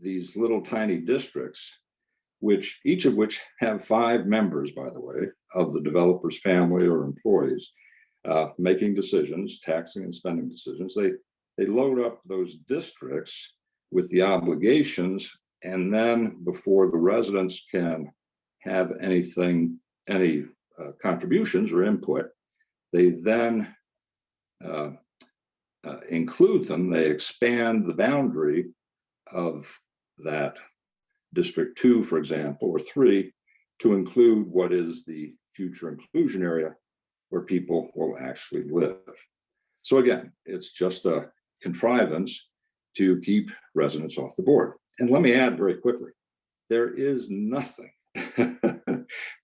Speaker 4: these little tiny districts each of which have 5 members, by the way, of the developer's family or employees, making decisions, taxing and spending decisions. They load up those districts with the obligations, and then before the residents can have any contributions or input, they then include them. They expand the boundary of that District 2, for example, or 3, to include what is the future inclusion area where people will actually live. So again, it's just a contrivance to keep residents off the board. And let me add very quickly, there is nothing,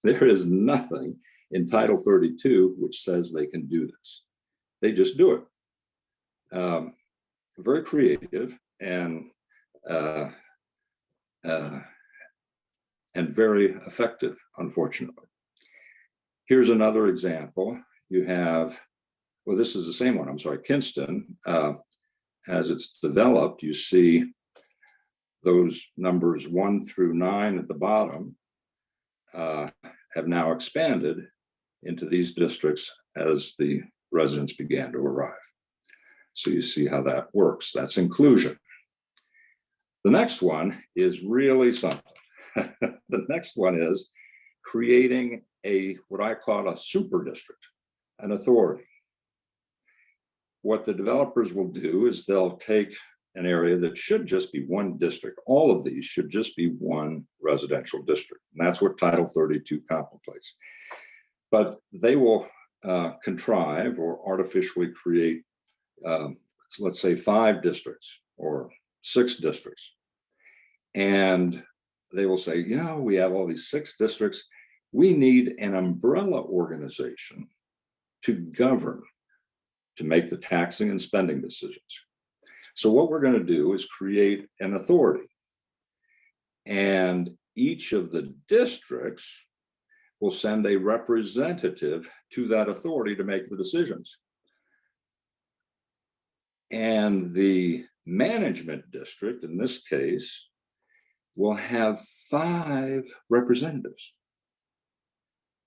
Speaker 4: there is nothing in Title 32 which says they can do this. They just do it. Very creative and very effective, unfortunately. Here's another example. You have, well, this is the same one, I'm sorry, Kinston. As it's developed, you see those numbers 1 through 9 at the bottom have now expanded into these districts as the residents began to arrive. So you see how that works. That's inclusion. The next one is really something. The next one is creating what I call a super district, an authority. What the developers will do is they'll take an area that should just be one district. All of these should just be one residential district. And that's what Title 32 contemplates. But they will contrive or artificially create, let's say 5 districts or 6 districts. And they will say, you know, we have all these 6 districts. We need an umbrella organization to govern, to make the taxing and spending decisions. So what we're going to do is create an authority. And each of the districts will send a representative to that authority to make the decisions. And the management district, in this case, will have 5 representatives.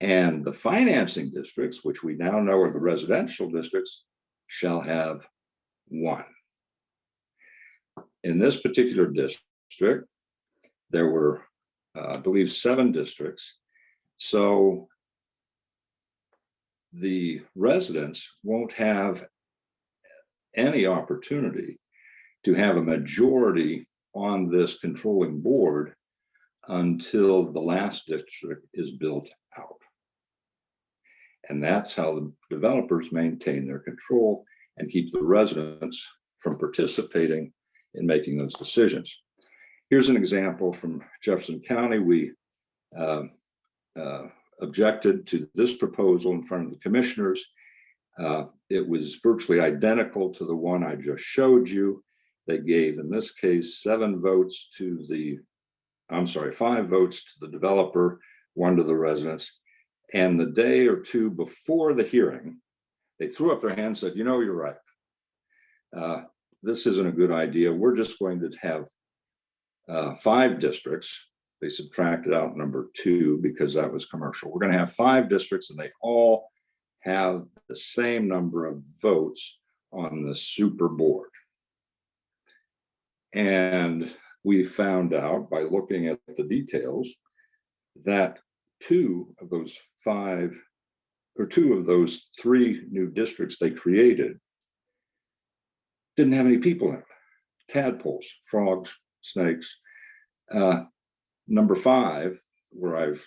Speaker 4: And the financing districts, which we now know are the residential districts, shall have 1. In this particular district, there were, I believe, 7 districts. So the residents won't have any opportunity to have a majority on this controlling board until the last district is built out. And that's how the developers maintain their control and keep the residents from participating in making those decisions. Here's an example from Jefferson County. We objected to this proposal in front of the commissioners. It was virtually identical to the one I just showed you. They gave, in this case, 5 votes to the developer, 1 to the residents. And the day or 2 before the hearing, they threw up their hands and said, you know, you're right. This isn't a good idea. We're just going to have 5 districts. They subtracted out number 2 because that was commercial. We're going to have 5 districts and they all have the same number of votes on the super board. And we found out by looking at the details that 2 of those 5 or 2 of those 3 new districts they created didn't have any people in it. Tadpoles, frogs, snakes. Number 5, where I've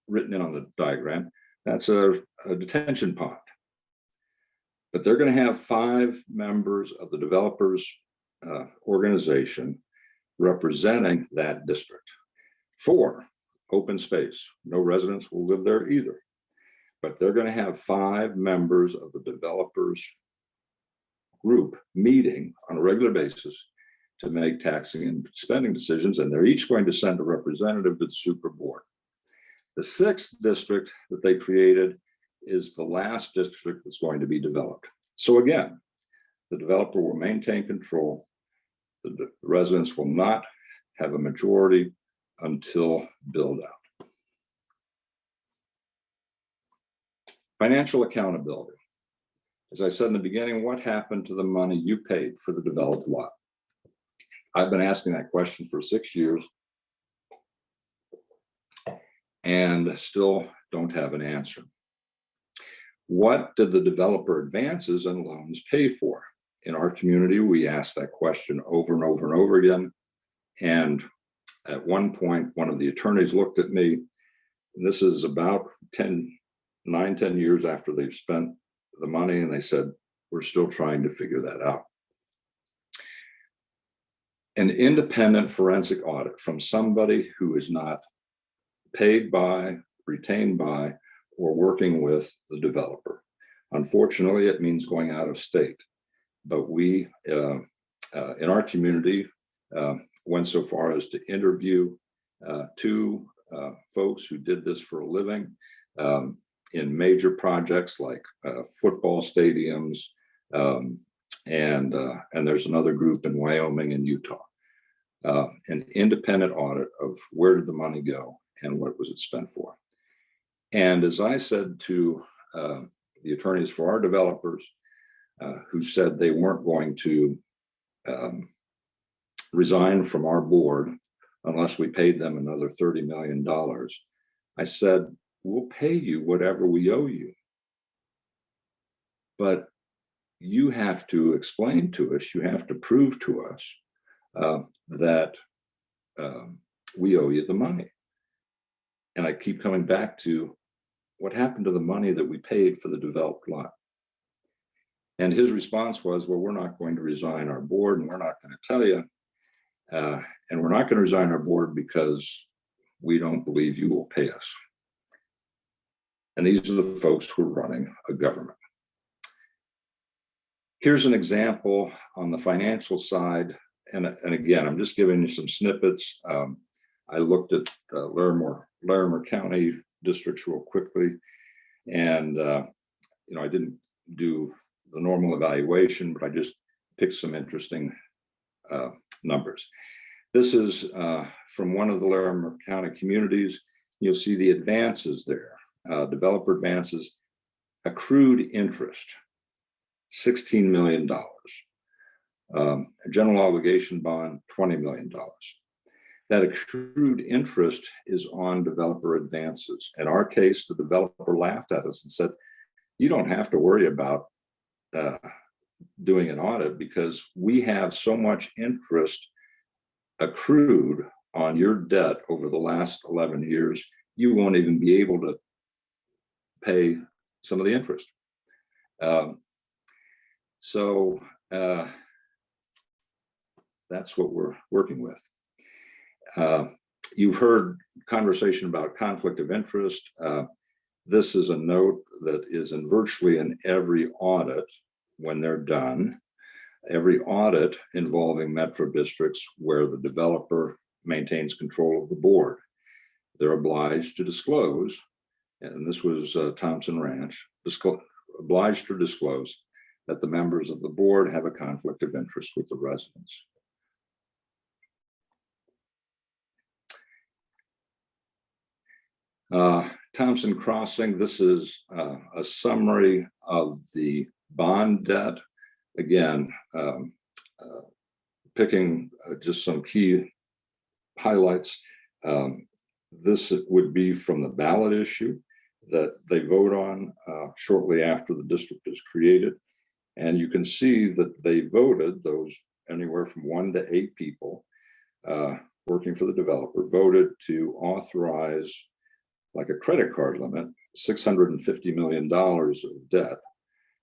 Speaker 4: written in on the diagram, that's a detention pond. But they're going to have 5 members of the developers organization representing that district. 4, open space. No residents will live there either. But they're going to have 5 members of the developers group meeting on a regular basis to make taxing and spending decisions, and they're each going to send a representative to the super board. The 6th district that they created is the last district that's going to be developed. So again, the developer will maintain control. The residents will not have a majority until build out. Financial accountability. As I said in the beginning, what happened to the money you paid for the developed lot? I've been asking that question for 6 years and still don't have an answer. What did the developer advances and loans pay for? In our community, we asked that question over and over and over again. And at one point, one of the attorneys looked at me, and this is about 9, 10 years after they've spent the money, and they said, we're still trying to figure that out. An independent forensic audit from somebody who is not paid by, retained by, or working with the developer. Unfortunately, it means going out of state. But we, in our community, went so far as to interview 2 folks who did this for a living in major projects like football stadiums, and there's another group in Wyoming and Utah. An independent audit of where did the money go and what was it spent for. And as I said to the attorneys for our developers, who said they weren't going to resign from our board unless we paid them another $30 million, I said, we'll pay you whatever we owe you. But you have to explain to us, you have to prove to us that we owe you the money. And I keep coming back to what happened to the money that we paid for the developed lot. And his response was, well, we're not going to resign our board, and we're not going to tell you. And we're not going to resign our board because we don't believe you will pay us. And these are the folks who are running a government. Here's an example on the financial side. And again, I'm just giving you some snippets. I looked at Larimer County districts real quickly. And, I didn't do the normal evaluation, but I just picked some interesting numbers. This is from one of the Larimer County communities. You'll see the advances there. Developer advances, accrued interest, $16 million. A general obligation bond, $20 million. That accrued interest is on developer advances. In our case, the developer laughed at us and said, you don't have to worry about doing an audit because we have so much interest accrued on your debt over the last 11 years, you won't even be able to pay some of the interest. So that's what we're working with. You've heard conversation about conflict of interest. This is a note that is in virtually in every audit when they're done. Every audit involving metro districts where the developer maintains control of the board. They're obliged to disclose, and this was Thompson Ranch, obliged to disclose that the members of the board have a conflict of interest with the residents. Thompson Crossing, this is a summary of the bond debt. Again, picking just some key highlights. This would be from the ballot issue that they vote on shortly after the district is created. And you can see that they voted, those anywhere from 1 to 8 people working for the developer, voted to authorize, like a credit card limit, $650 million of debt.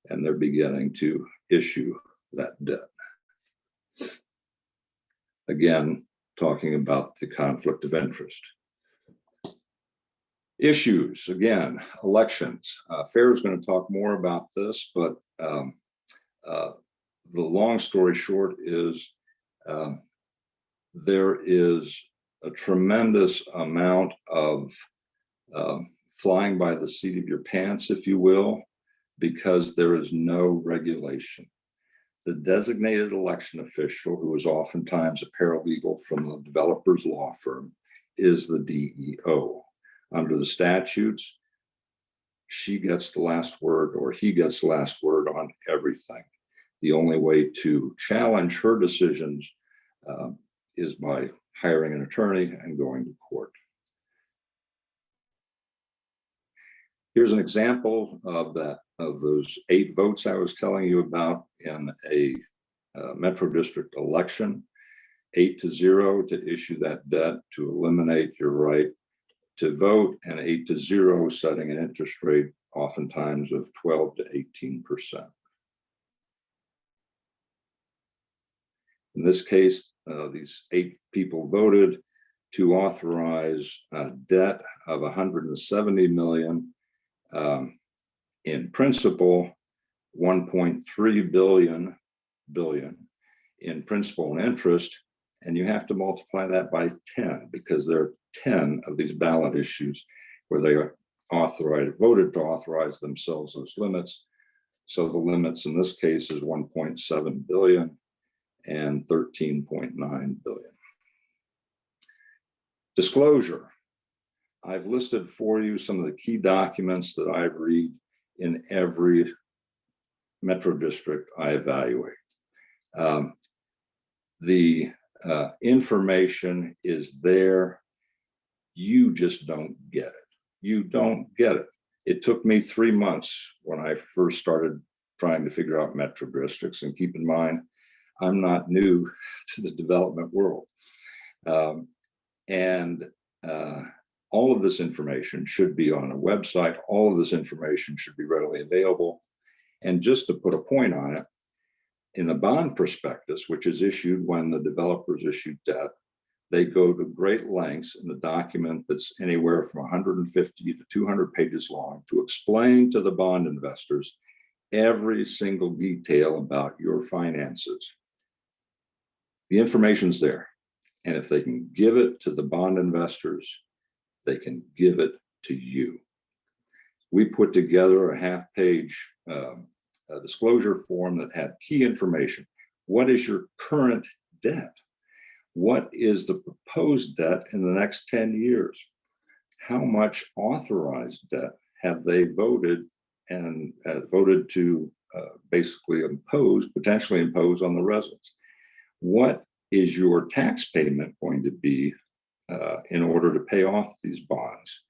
Speaker 4: And they're beginning to issue that debt. Again, talking about the conflict of interest. Issues, again, elections. Fayre is going to talk more about this, but the long story short is there is a tremendous amount of flying by the seat of your pants, if you will, because there is no regulation. The designated election official, who is oftentimes a paralegal from the developer's law firm, is the DEO. Under the statutes, she gets the last word or he gets the last word on everything. The only way to challenge her decisions is by hiring an attorney and going to court. Here's an example of those 8 votes I was telling you about in a Metro District election. 8-0 to issue that debt to eliminate your right to vote, and 8-0 setting an interest rate oftentimes of 12 to 18%. In this case, these 8 people voted to authorize a debt of $170 million, in principal, 1.3 billion in principal and interest, and you have to multiply that by 10 because there are 10 of these ballot issues where they are voted to authorize themselves those limits. So the limits in this case is 1.7 billion and 13.9 billion. Disclosure. I've listed for you some of the key documents that I read in every Metro District I evaluate. The information is there. You just don't get it. You don't get it. It took me 3 months when I first started trying to figure out Metro Districts, and keep in mind, I'm not new to the development world. All of this information should be on a website. All of this information should be readily available. And just to put a point on it, in the bond prospectus, which is issued when the developers issue debt, they go to great lengths in the document that's anywhere from 150 to 200 pages long to explain to the bond investors every single detail about your finances. The information's there. And if they can give it to the bond investors, they can give it to you. We put together a half-page disclosure form that had key information. What is your current debt? What is the proposed debt in the next 10 years? How much authorized debt have they voted to basically potentially impose on the residents? What is your tax payment going to be in order to pay off these bonds?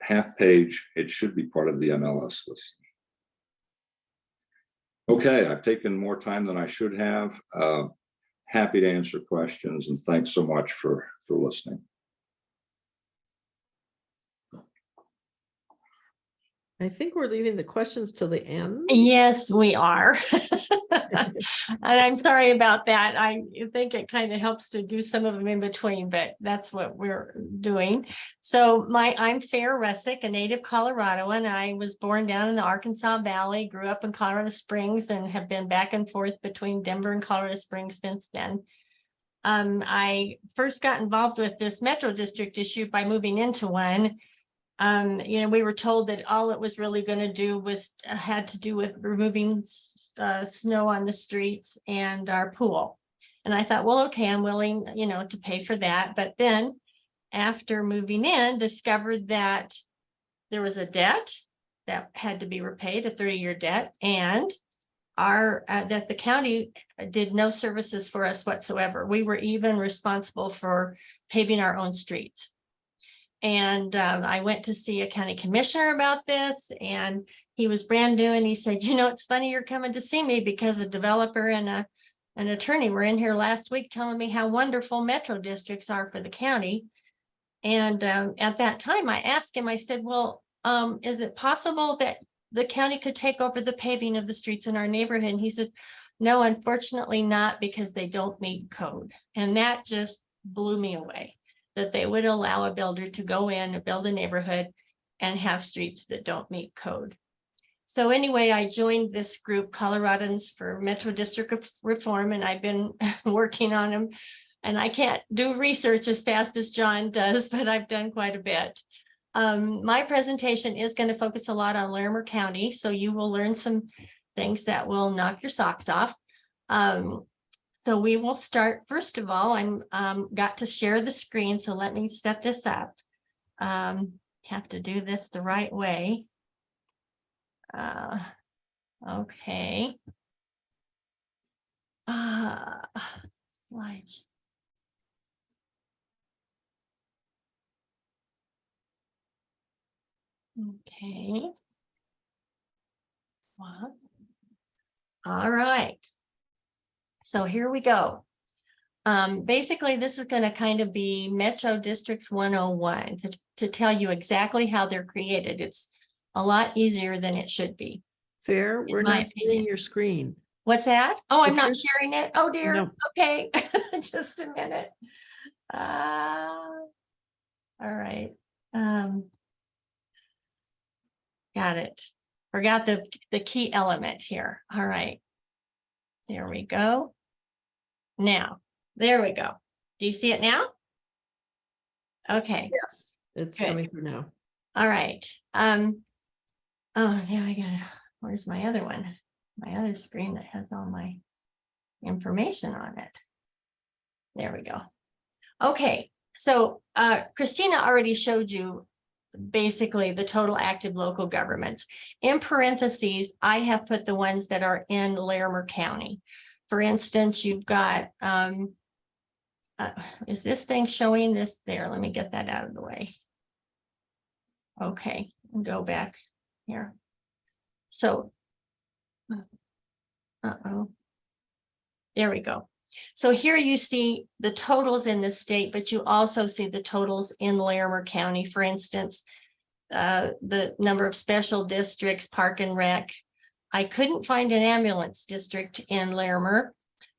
Speaker 4: Half page, it should be part of the MLS list. Okay, I've taken more time than I should have. Happy to answer questions, and thanks so much for listening.
Speaker 2: I think we're leaving the questions till the end.
Speaker 3: Yes, we are. And I'm sorry about that. I think it kind of helps to do some of them in between, but that's what we're doing. So I'm Fayre Ruszczyk, a native Coloradoan. I was born down in the Arkansas Valley, grew up in Colorado Springs, and have been back and forth between Denver and Colorado Springs since then. I first got involved with this Metro District issue by moving into one. We were told that all it was really going to do had to do with removing snow on the streets and our pool. And I thought, well, okay, I'm willing, to pay for that. But then after moving in, discovered that there was a debt that had to be repaid, a 30-year debt, and that the county did no services for us whatsoever. We were even responsible for paving our own streets. And I went to see a county commissioner about this, and he was brand new, and he said, it's funny you're coming to see me, because a developer and an attorney were in here last week telling me how wonderful Metro Districts are for the county. And at that time, I asked him, I said, well, is it possible that the county could take over the paving of the streets in our neighborhood? And he says, no, unfortunately not, because they don't meet code. And that just blew me away, that they would allow a builder to go in and build a neighborhood and have streets that don't meet code. So anyway, I joined this group, Coloradans for Metro District Reform, and I've been working on them. And I can't do research as fast as John does, but I've done quite a bit. My presentation is going to focus a lot on Larimer County, so you will learn some things that will knock your socks off. So we will start, first of all, I'm got to share the screen, so let me set this up. Have to do this the right way. Okay. Slides. Okay. What? All right. So here we go. Basically, this is going to kind of be Metro Districts 101 to tell you exactly how they're created. It's a lot easier than it should be.
Speaker 2: Fayre, we're
Speaker 3: my
Speaker 2: not seeing
Speaker 3: opinion.
Speaker 2: your screen.
Speaker 3: What's that? Oh, I'm
Speaker 2: If
Speaker 3: not
Speaker 2: you're-
Speaker 3: sharing it. Oh dear.
Speaker 2: No.
Speaker 3: Okay, just a minute. All right. Got it. Forgot the key element here. All right. There we go. Now, there we go. Do you see it now? Okay.
Speaker 2: Yes, it's
Speaker 3: Good.
Speaker 2: coming through now.
Speaker 3: All right. Oh, now I gotta, where's my other one? My other screen that has all my information on it. There we go. Okay, so Christina already showed you basically the total active local governments. In parentheses, I have put the ones that are in Larimer County. For instance, you've got, is this thing showing this there? Let me get that out of the way. Okay, go back here. So, there we go. So here you see the totals in the state, but you also see the totals in Larimer County. For instance, the number of special districts, park and rec. I couldn't find an ambulance district in Larimer.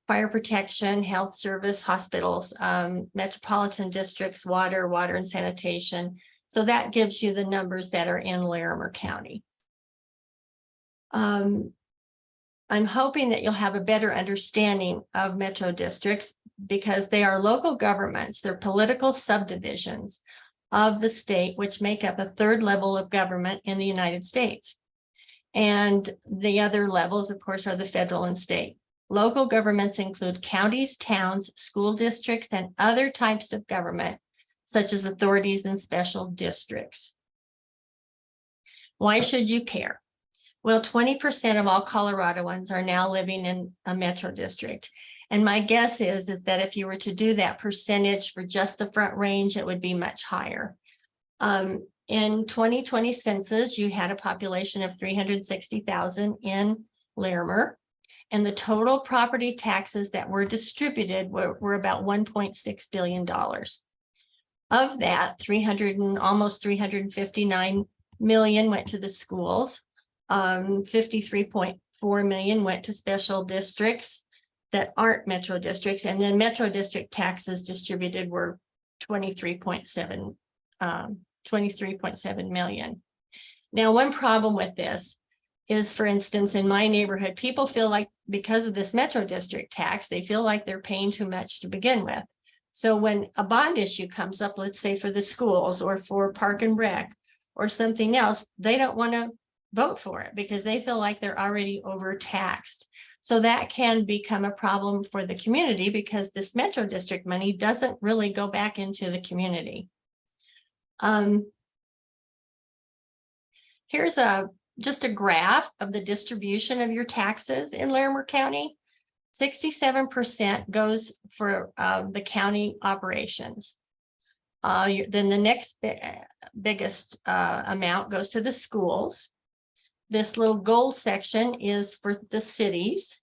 Speaker 3: Fire protection, health service, hospitals, metropolitan districts, water and sanitation. So that gives you the numbers that are in Larimer County. I'm hoping that you'll have a better understanding of metro districts because they are local governments. They're political subdivisions of the state, which make up a third level of government in the United States. And the other levels, of course, are the federal and state. Local governments include counties, towns, school districts, and other types of government, such as authorities and special districts. Why should you care? Well, 20% of all Coloradoans are now living in a metro district. And my guess is that if you were to do that percentage for just the Front Range, it would be much higher. In 2020 census, you had a population of 360,000 in Larimer, and the total property taxes that were distributed were about $1.6 billion. Of that, almost 359 million went to the schools. 53.4 million went to special districts that aren't metro districts, and then metro district taxes distributed were 23.7 million. Now, one problem with this is, for instance, in my neighborhood, people feel like because of this metro district tax, they feel like they're paying too much to begin with. So when a bond issue comes up, let's say for the schools or for park and rec or something else, they don't want to vote for it because they feel like they're already overtaxed. So that can become a problem for the community because this metro district money doesn't really go back into the community. Here's just a graph of the distribution of your taxes in Larimer County. 67% goes for the county operations. Then the next biggest amount goes to the schools. This little gold section is for the cities.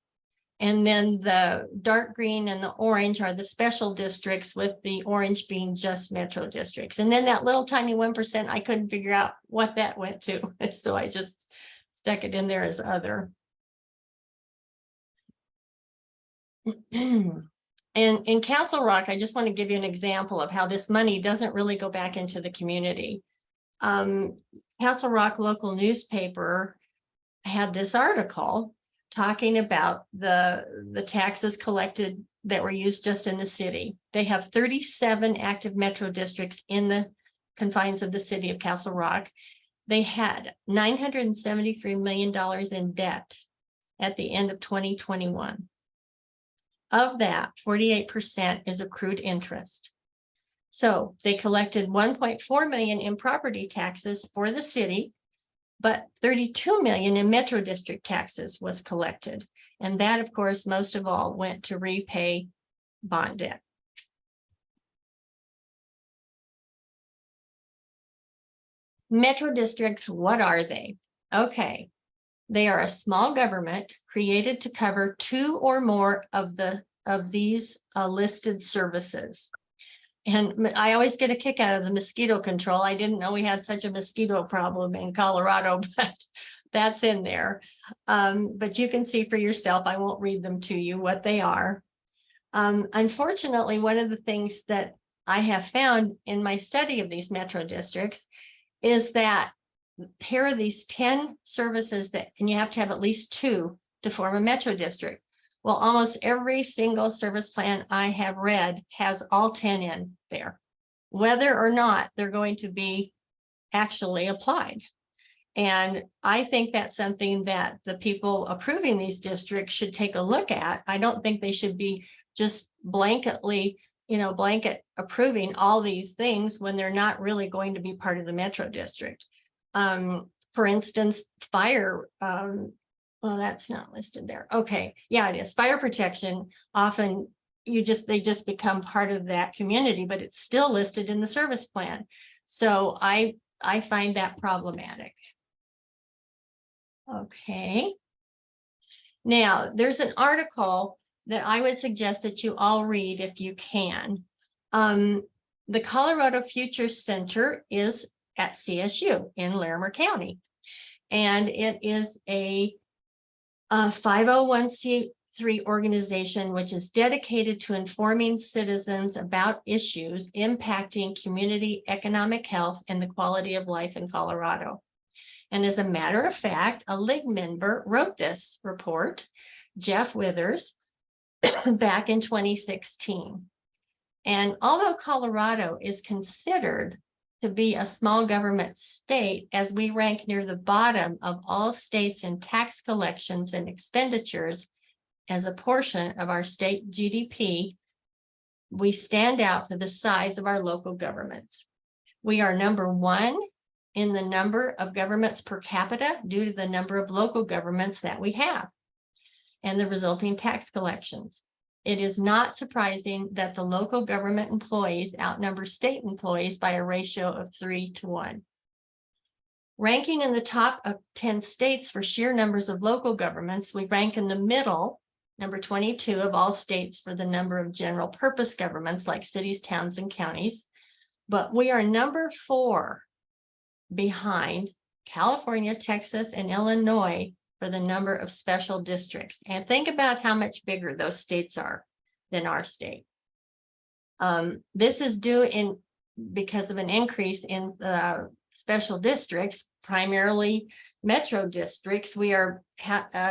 Speaker 3: And then the dark green and the orange are the special districts, with the orange being just metro districts. And then that little tiny 1%, I couldn't figure out what that went to. So I just stuck it in there as other. And in Castle Rock, I just want to give you an example of how this money doesn't really go back into the community. Castle Rock local newspaper had this article talking about the taxes collected that were used just in the city. They have 37 active metro districts in the confines of the city of Castle Rock. They had $973 million in debt at the end of 2021. Of that, 48% is accrued interest. So they collected 1.4 million in property taxes for the city, but 32 million in Metro District taxes was collected. And that, of course, most of all went to repay bond debt. Metro districts, what are they? Okay, they are a small government created to cover two or more of these listed services. And I always get a kick out of the mosquito control. I didn't know we had such a mosquito problem in Colorado, but that's in there. But you can see for yourself. I won't read them to you what they are. Unfortunately, one of the things that I have found in my study of these metro districts is that here are these 10 services that, and you have to have at least 2 to form a metro district. Well, almost every single service plan I have read has all 10 in there, whether or not they're going to be actually applied. And I think that's something that the people approving these districts should take a look at. I don't think they should be just blanketly, blanket approving all these things when they're not really going to be part of the metro district. For instance, fire, well, that's not listed there. Okay, yeah, it is. Fire protection, often they just become part of that community, but it's still listed in the service plan. So I find that problematic. Okay. Now, there's an article that I would suggest that you all read if you can. The Colorado Future Center is at CSU in Larimer County, and it is a 501c3 organization which is dedicated to informing citizens about issues impacting community economic health and the quality of life in Colorado. And as a matter of fact, a LIG member wrote this report, Jeff Withers, back in 2016. And although Colorado is considered to be a small government state, as we rank near the bottom of all states in tax collections and expenditures as a portion of our state GDP, we stand out for the size of our local governments. We are number 1 in the number of governments per capita due to the number of local governments that we have and the resulting tax collections. It is not surprising that the local government employees outnumber state employees by a ratio of 3-to-1. Ranking in the top of 10 states for sheer numbers of local governments, we rank in the middle, number 22 of all states for the number of general purpose governments like cities, towns, and counties. But we are number 4 behind California, Texas, and Illinois for the number of special districts. And think about how much bigger those states are than our state. This is due because of an increase in the special districts, primarily metro districts. We are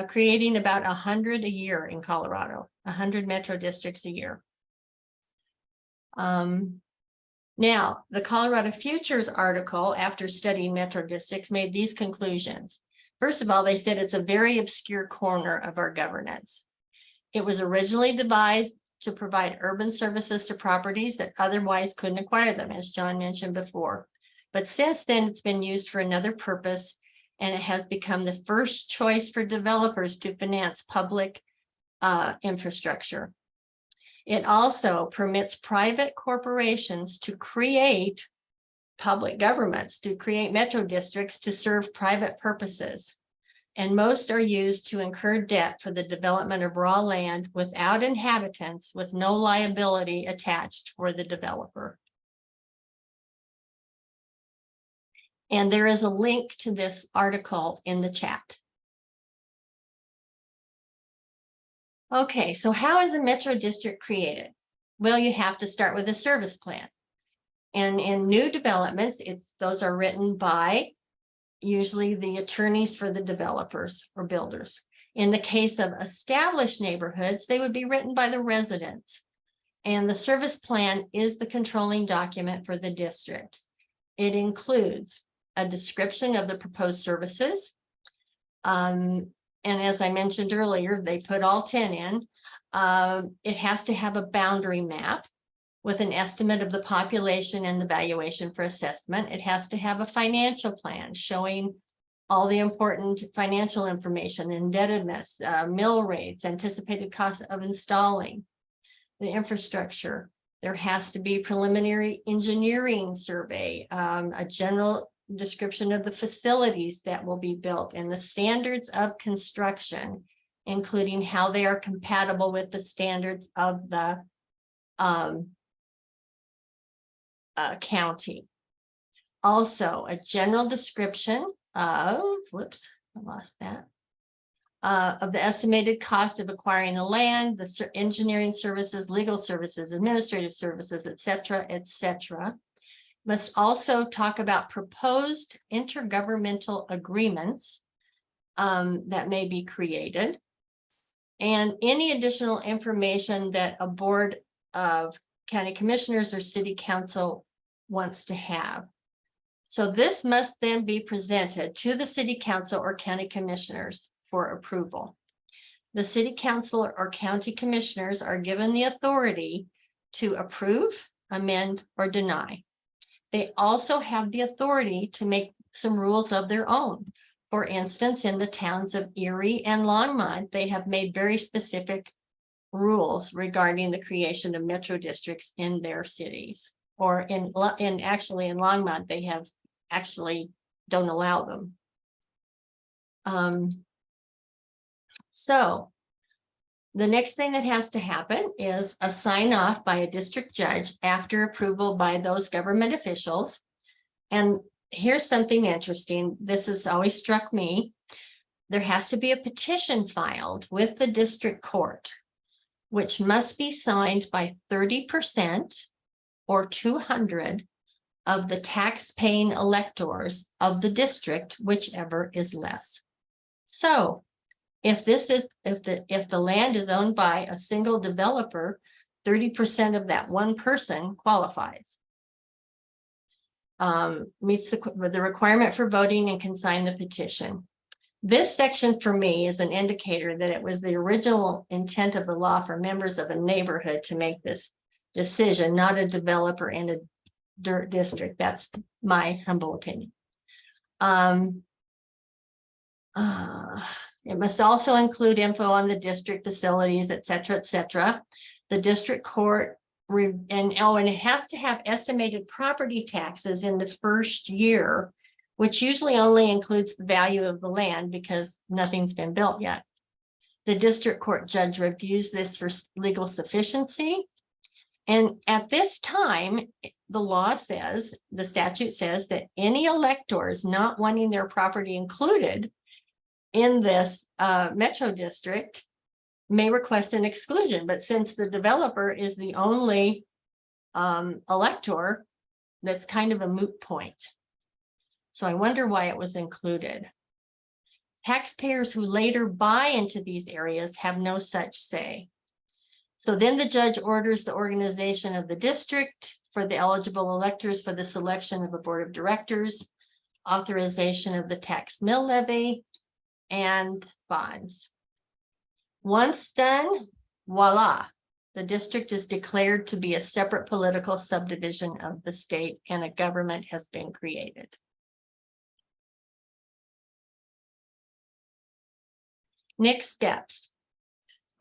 Speaker 3: creating about 100 a year in Colorado, 100 metro districts a year. Now, the Colorado Futures article, after studying metro districts, made these conclusions. First of all, they said it's a very obscure corner of our governance. It was originally devised to provide urban services to properties that otherwise couldn't acquire them, as John mentioned before. But since then, it's been used for another purpose, and it has become the first choice for developers to finance public infrastructure. It also permits private corporations to create public governments, to create metro districts to serve private purposes. And most are used to incur debt for the development of raw land without inhabitants, with no liability attached for the developer. And there is a link to this article in the chat. Okay, so how is a metro district created? Well, you have to start with a service plan. And in new developments, those are written by usually the attorneys for the developers or builders. In the case of established neighborhoods, they would be written by the residents. And the service plan is the controlling document for the district. It includes a description of the proposed services. And as I mentioned earlier, they put all 10 in. It has to have a boundary map with an estimate of the population and the valuation for assessment. It has to have a financial plan showing all the important financial information, indebtedness, mill rates, anticipated cost of installing the infrastructure. There has to be preliminary engineering survey, a general description of the facilities that will be built and the standards of construction, including how they are compatible with the standards of the county. Also, a general description of, whoops, I lost that, of the estimated cost of acquiring the land, the engineering services, legal services, administrative services, et cetera, et cetera. Must also talk about proposed intergovernmental agreements that may be created, and any additional information that a board of county commissioners or city council wants to have. So this must then be presented to the city council or county commissioners for approval. The city council or county commissioners are given the authority to approve, amend, or deny. They also have the authority to make some rules of their own. For instance, in the towns of Erie and Longmont, they have made very specific rules regarding the creation of metro districts in their cities. Or in Longmont, they have actually don't allow them. So the next thing that has to happen is a sign off by a district judge after approval by those government officials. And here's something interesting. This has always struck me. There has to be a petition filed with the district court, which must be signed by 30% or 200 of the tax-paying electors of the district, whichever is less. So if the land is owned by a single developer, 30% of that one person qualifies. Meets the requirement for voting and can sign the petition. This section for me is an indicator that it was the original intent of the law for members of a neighborhood to make this decision, not a developer in a dirt district. That's my humble opinion. It must also include info on the district facilities, et cetera, et cetera. The district court, and it has to have estimated property taxes in the first year, which usually only includes the value of the land because nothing's been built yet. The district court judge reviews this for legal sufficiency. And at this time, the law says, the statute says that any electors not wanting their property included in this metro district may request an exclusion. But since the developer is the only elector, that's kind of a moot point. So I wonder why it was included. Taxpayers who later buy into these areas have no such say. So then the judge orders the organization of the district for the eligible electors for the selection of a board of directors, authorization of the tax mill levy, and bonds. Once done, voila, the district is declared to be a separate political subdivision of the state and a government has been created. Next steps.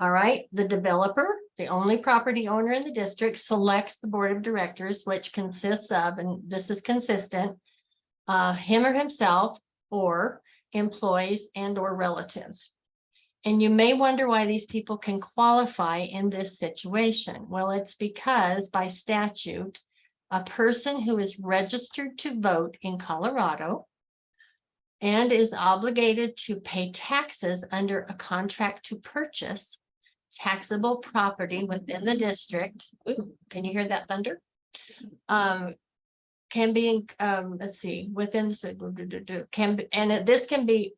Speaker 3: All right, the developer, the only property owner in the district, selects the board of directors, which consists of, and this is consistent, him or himself or employees and or relatives. And you may wonder why these people can qualify in this situation. Well, it's because by statute, a person who is registered to vote in Colorado and is obligated to pay taxes under a contract to purchase taxable property within the district. Ooh, can you hear that thunder? Can be, let's see, within this can be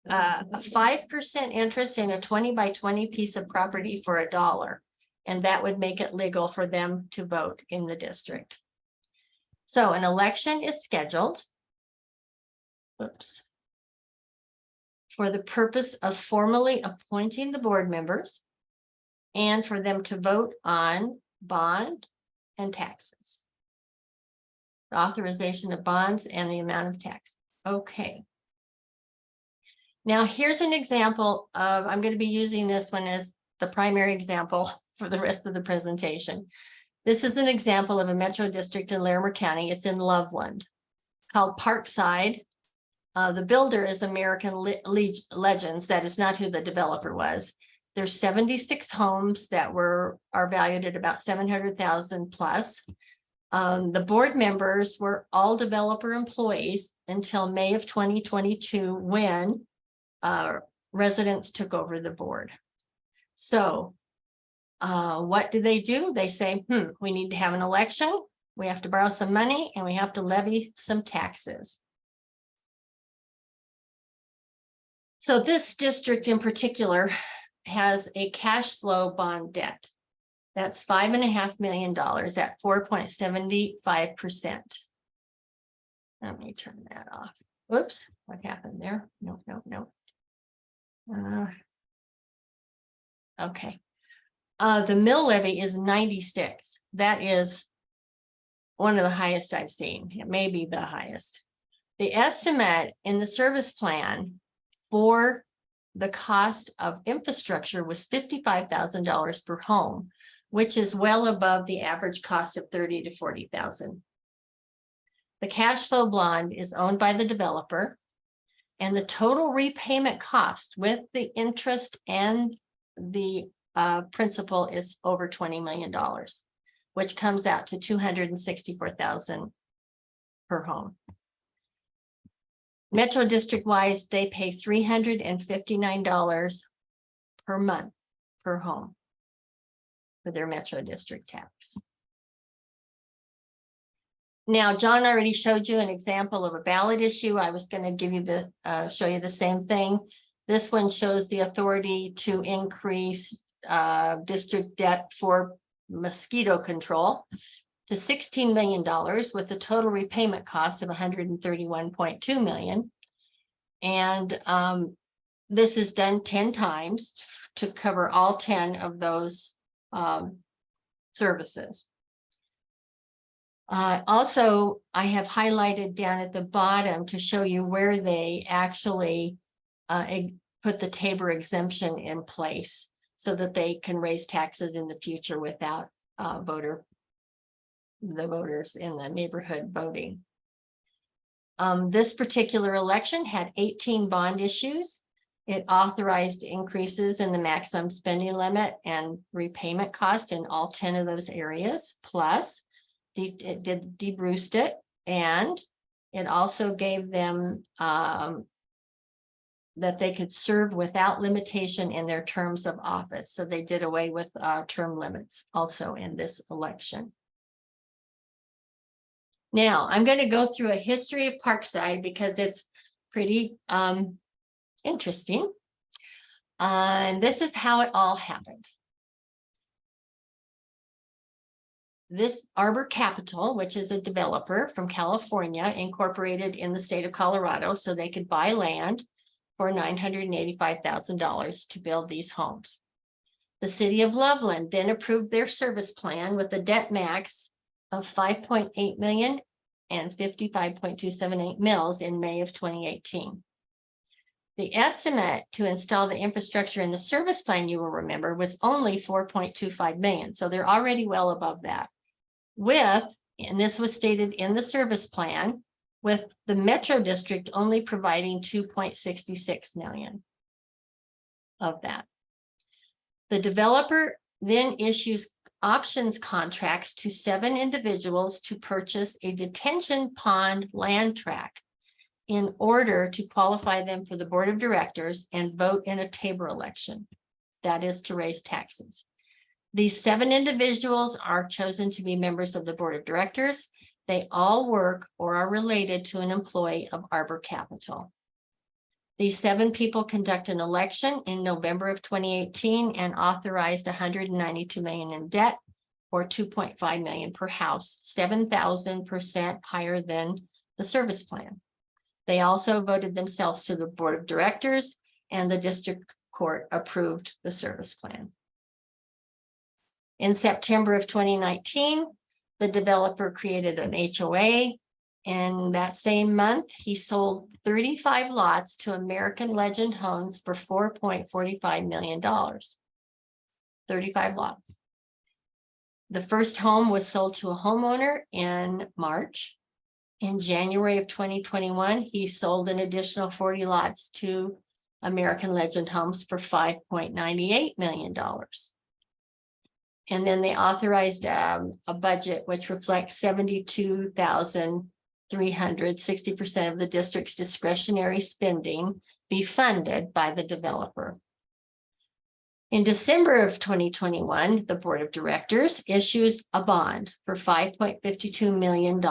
Speaker 3: a 5% interest in a 20 by 20 piece of property for $1. And that would make it legal for them to vote in the district. So an election is scheduled. Oops. For the purpose of formally appointing the board members. and for them to vote on bond and taxes. The authorization of bonds and the amount of tax. Okay. Now here's an example of, I'm going to be using this one as the primary example for the rest of the presentation. This is an example of a metro district in Larimer County. It's in Loveland, called Parkside. The builder is American Legends. That is not who the developer was. There's 76 homes that are valued at about 700,000 plus. The board members were all developer employees until May of 2022, when residents took over the board. So what do? They say, we need to have an election. We have to borrow some money and we have to levy some taxes. So this district in particular has a cash flow bond debt. That's $5.5 million at 4.75%. Let me turn that off. Whoops, what happened there? No. Okay. The mill levy is 96. That is one of the highest I've seen. It may be the highest. The estimate in the service plan for the cost of infrastructure was $55,000 per home, which is well above the average cost of $30,000 to $40,000. The cash flow bond is owned by the developer, and the total repayment cost with the interest and the principal is over $20 million, which comes out to $264,000 per home. Metro district wise, they pay $359 per month per home for their Metro district tax. Now, John already showed you an example of a ballot issue. I was going to give you show you the same thing. This one shows the authority to increase district debt for mosquito control to $16 million with a total repayment cost of $131.2 million. And this is done 10 times to cover all 10 of those services. Also, I have highlighted down at the bottom to show you where they actually put the Tabor exemption in place so that they can raise taxes in the future without the voters in the neighborhood voting. This particular election had 18 bond issues. It authorized increases in the maximum spending limit and repayment cost in all 10 of those areas. Plus, it did debruced it, and it also gave them that they could serve without limitation in their terms of office. So they did away with term limits also in this election. Now, I'm going to go through a history of Parkside because it's pretty interesting. And this is how it all happened. This Arbor Capital, which is a developer from California, incorporated in the state of Colorado so they could buy land for $985,000 to build these homes. The city of Loveland then approved their service plan with a debt max of $5.8 million and 55.278 mils in May of 2018. The estimate to install the infrastructure in the service plan, you will remember, was only $4.25 million. So they're already well above that. And this was stated in the service plan, with the Metro District only providing $2.66 million of that. The developer then issues options contracts to 7 individuals to purchase a detention pond land tract in order to qualify them for the board of directors and vote in a Tabor election. That is to raise taxes. These 7 individuals are chosen to be members of the board of directors. They all work or are related to an employee of Arbor Capital. These 7 people conduct an election in November of 2018 and authorized $192 million in debt, or $2.5 million per house, 7,000% higher than the service plan. They also voted themselves to the board of directors, and the district court approved the service plan. In September of 2019, the developer created an HOA. And that same month, he sold 35 lots to American Legend Homes for $4.45 million. 35 lots. The first home was sold to a homeowner in March. In January of 2021, he sold an additional 40 lots to American Legend Homes for $5.98 million. And then they authorized a budget which reflects $72,300, 60% of the district's discretionary spending be funded by the developer. In December of 2021, the Board of Directors issues a bond for $5.52 million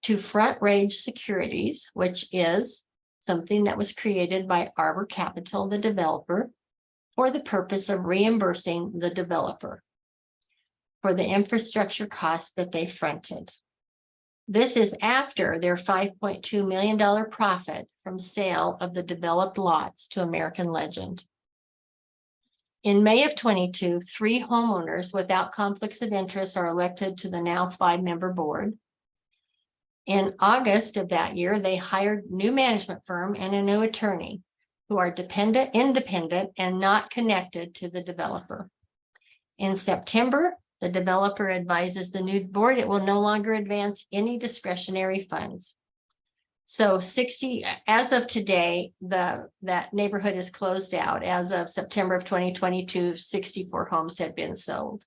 Speaker 3: to Front Range Securities, which is something that was created by Arbor Capital, the developer, for the purpose of reimbursing the developer for the infrastructure costs that they fronted. This is after their $5.2 million profit from sale of the developed lots to American Legend. In May of 22, 3 homeowners without conflicts of interest are elected to the now 5-member board. In August of that year, they hired new management firm and a new attorney who are independent, and not connected to the developer. In September, the developer advises the new board it will no longer advance any discretionary funds. So 60, as of today, that neighborhood is closed out. As of September of 2022, 64 homes had been sold.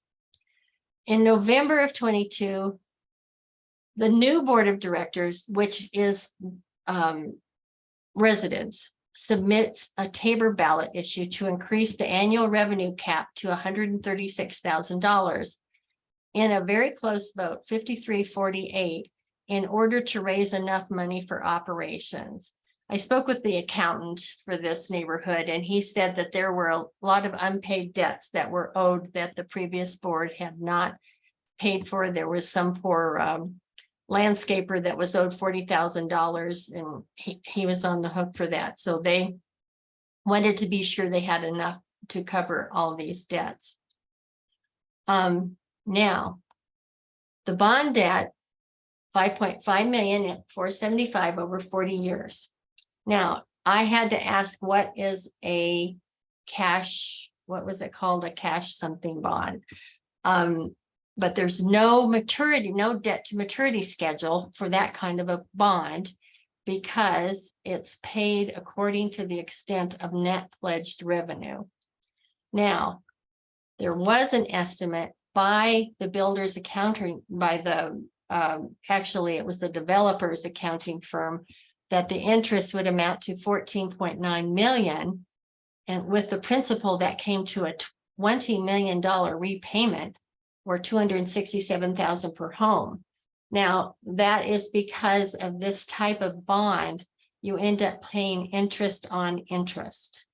Speaker 3: In November of 22, the new board of directors, which is residents, submits a Tabor ballot issue to increase the annual revenue cap to $136,000 in a very close vote, 53-48, in order to raise enough money for operations. I spoke with the accountant for this neighborhood, and he said that there were a lot of unpaid debts that were owed that the previous board had not paid for. There was some poor landscaper that was owed $40,000, and he was on the hook for that. So they wanted to be sure they had enough to cover all these debts. Now, the bond debt, $5.5 million at $475 over 40 years. Now, I had to ask, what is a cash, what was it called? A cash something bond. But there's no maturity, no debt to maturity schedule for that kind of a bond, because it's paid according to the extent of net pledged revenue. Now, there was an estimate by the builder's accounting, by the, actually it was the developer's accounting firm, that the interest would amount to $14.9 million. And with the principal, that came to a $20 million repayment, or $267,000 per home. Now, that is because of this type of bond, you end up paying interest on interest.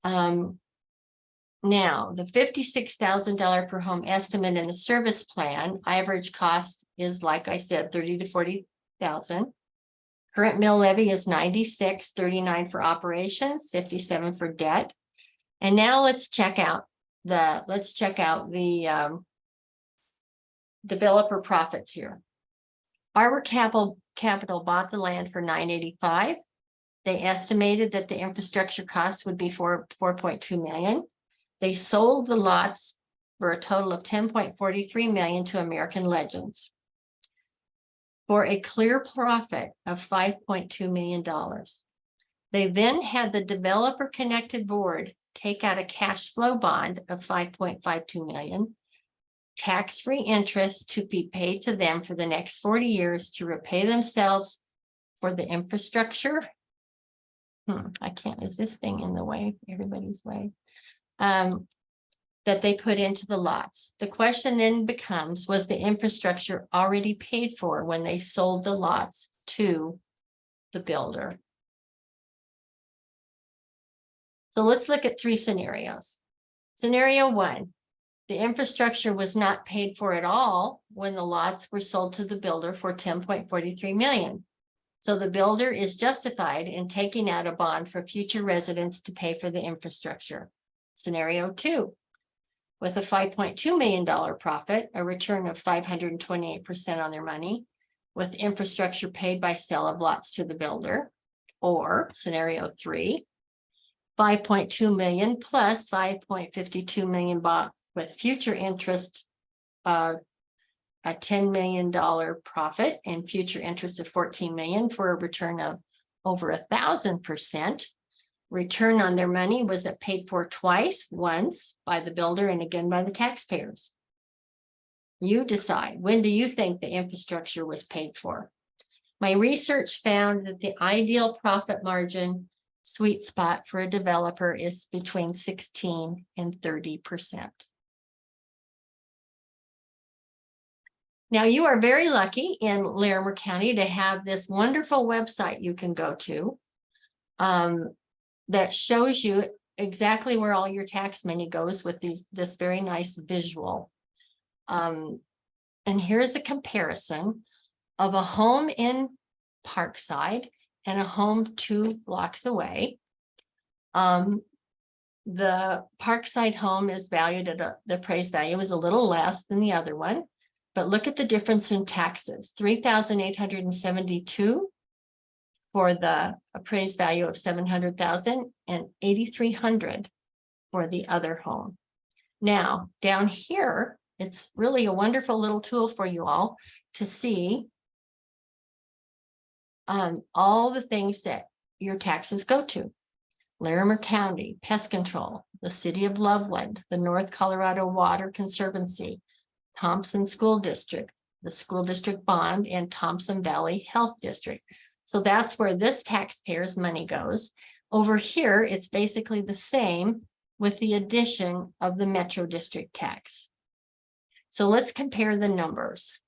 Speaker 3: Now, the $56,000 per home estimate in the service plan, average cost is, like I said, $30,000 to $40,000. Current mill levy is $96, $39 for operations, $57 for debt. And now let's check out the developer profits here. Arbor Capital bought the land for $985. They estimated that the infrastructure costs would be $4.2 million. They sold the lots for a total of $10.43 million to American Legends for a clear profit of $5.2 million. They then had the developer connected board take out a cash flow bond of $5.52 million, tax-free interest to be paid to them for the next 40 years to repay themselves for the infrastructure. I can't, is this thing in the way, everybody's way, that they put into the lots. The question then becomes, was the infrastructure already paid for when they sold the lots to the builder? So let's look at 3 scenarios. Scenario 1, the infrastructure was not paid for at all when the lots were sold to the builder for $10.43 million. So the builder is justified in taking out a bond for future residents to pay for the infrastructure. Scenario 2, with a $5.2 million profit, a return of 528% on their money, with infrastructure paid by sale of lots to the builder. Or scenario 3, 5.2 million plus 5.52 million bought with future interest, a $10 million profit and future interest of 14 million for a return of over 1,000%. Return on their money was paid for twice, once by the builder and again by the taxpayers. You decide, when do you think the infrastructure was paid for? My research found that the ideal profit margin sweet spot for a developer is between 16 and 30%. Now, you are very lucky in Larimer County to have this wonderful website you can go to that shows you exactly where all your tax money goes with this very nice visual. And here's a comparison of a home in Parkside and a home 2 blocks away. The Parkside home is valued at the appraised value is a little less than the other one, but look at the difference in taxes, $3,872 for the appraised value of $700,000 and $8,300 for the other home. Now, down here, it's really a wonderful little tool for you all to see all the things that your taxes go to. Larimer County, Pest Control, the City of Loveland, the North Colorado Water Conservancy, Thompson School District, the School District Bond, and Thompson Valley Health District. So that's where this taxpayer's money goes. Over here, it's basically the same with the addition of the Metro District tax. So let's compare the numbers.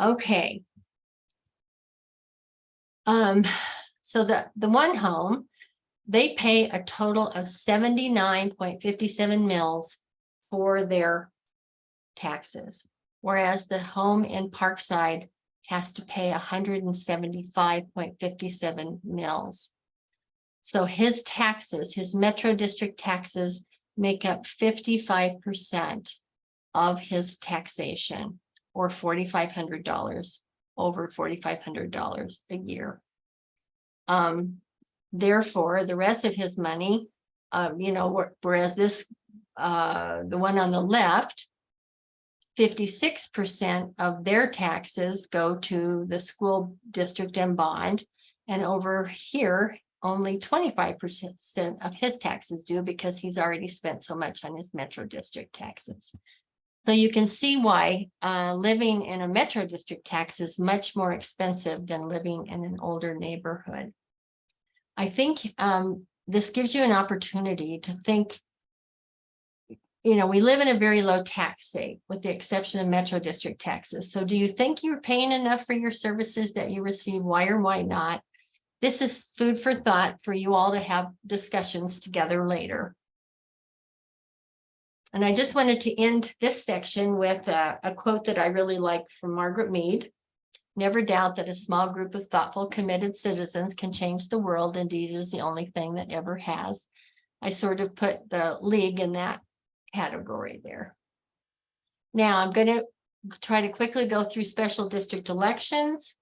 Speaker 3: Okay. So the one home, they pay a total of 79.57 mils for their taxes, whereas the home in Parkside has to pay 175.57 mils. So his taxes, his Metro District taxes, make up 55% of his taxation, or $4,500, over $4,500 a year. Therefore, the rest of his money, whereas this, the one on the left, 56% of their taxes go to the school district and bond, and over here, only 25% of his taxes do because he's already spent so much on his Metro District taxes. So you can see why living in a Metro District tax is much more expensive than living in an older neighborhood. I think this gives you an opportunity to think, we live in a very low tax state with the exception of Metro District taxes. So do you think you're paying enough for your services that you receive? Why or why not? This is food for thought for you all to have discussions together later. And I just wanted to end this section with a quote that I really like from Margaret Mead. Never doubt that a small group of thoughtful, committed citizens can change the world. Indeed, it is the only thing that ever has. I sort of put the league in that category there. Now I'm going to try to quickly go through special district elections.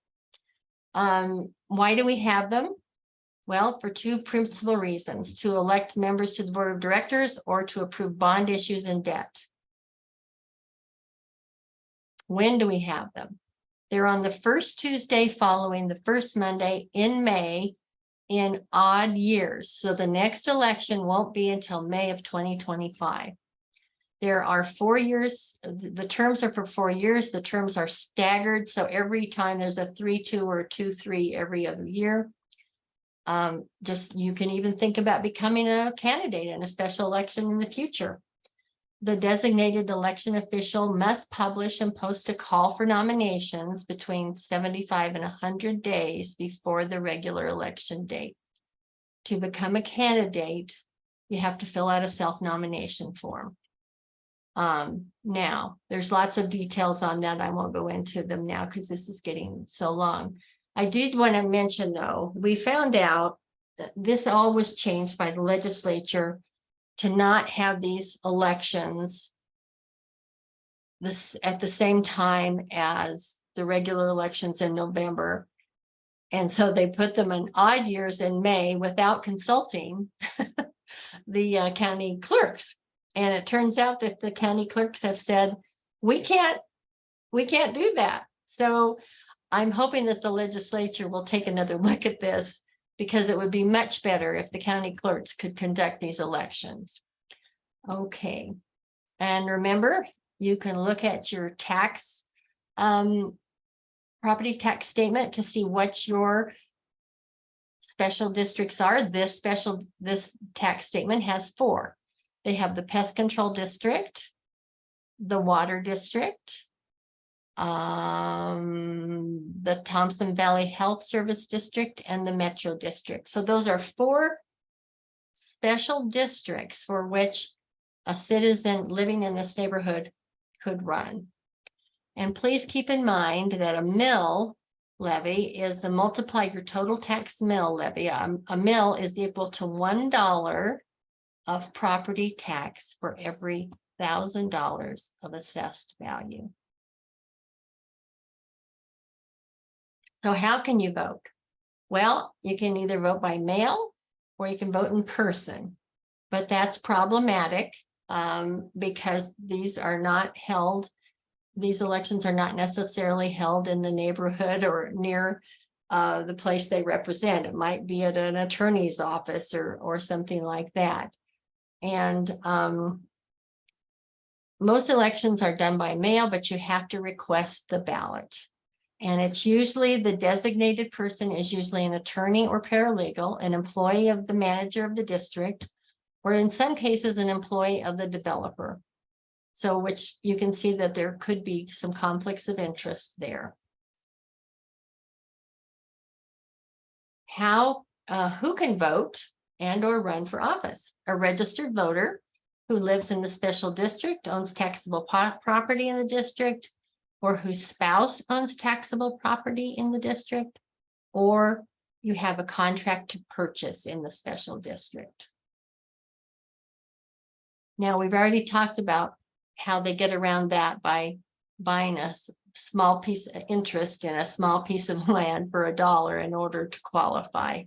Speaker 3: Why do we have them? Well, for 2 principal reasons: to elect members to the board of directors or to approve bond issues and debt. When do we have them? They're on the first Tuesday following the first Monday in May in odd years. So the next election won't be until May of 2025. There are 4 years. The terms are for 4 years. The terms are staggered. So every time there's a 3-2 or a 2-3 every other year. You can even think about becoming a candidate in a special election in the future. The designated election official must publish and post a call for nominations between 75 and 100 days before the regular election date. To become a candidate, you have to fill out a self-nomination form. Now, there's lots of details on that. I won't go into them now because this is getting so long. I did want to mention, though, we found out this all was changed by the legislature to not have these elections at the same time as the regular elections in November. And so they put them in odd years in May without consulting the county clerks. And it turns out that the county clerks have said, we can't do that. So I'm hoping that the legislature will take another look at this, because it would be much better if the county clerks could conduct these elections. Okay. And remember, you can look at your tax, property tax statement to see what your special districts are. This tax statement has 4. They have the pest control district, the water district, the Thompson Valley Health Service District, and the Metro District. So those are 4 special districts for which a citizen living in this neighborhood could run. And please keep in mind that a mill levy is multiply your total tax mill levy. A mill is equal to $1 of property tax for every $1,000 of assessed value. So how can you vote? Well, you can either vote by mail or you can vote in person, but that's problematic because these elections are not necessarily held in the neighborhood or near the place they represent. It might be at an attorney's office or something like that. And most elections are done by mail, but you have to request the ballot. And it's usually the designated person is usually an attorney or paralegal, an employee of the manager of the district, or in some cases, an employee of the developer. So which you can see that there could be some conflicts of interest there. Who can vote and or run for office? A registered voter who lives in the special district, owns taxable property in the district, or whose spouse owns taxable property in the district, or you have a contract to purchase in the special district. Now, we've already talked about how they get around that by buying a small piece of interest in a small piece of land for $1 in order to qualify.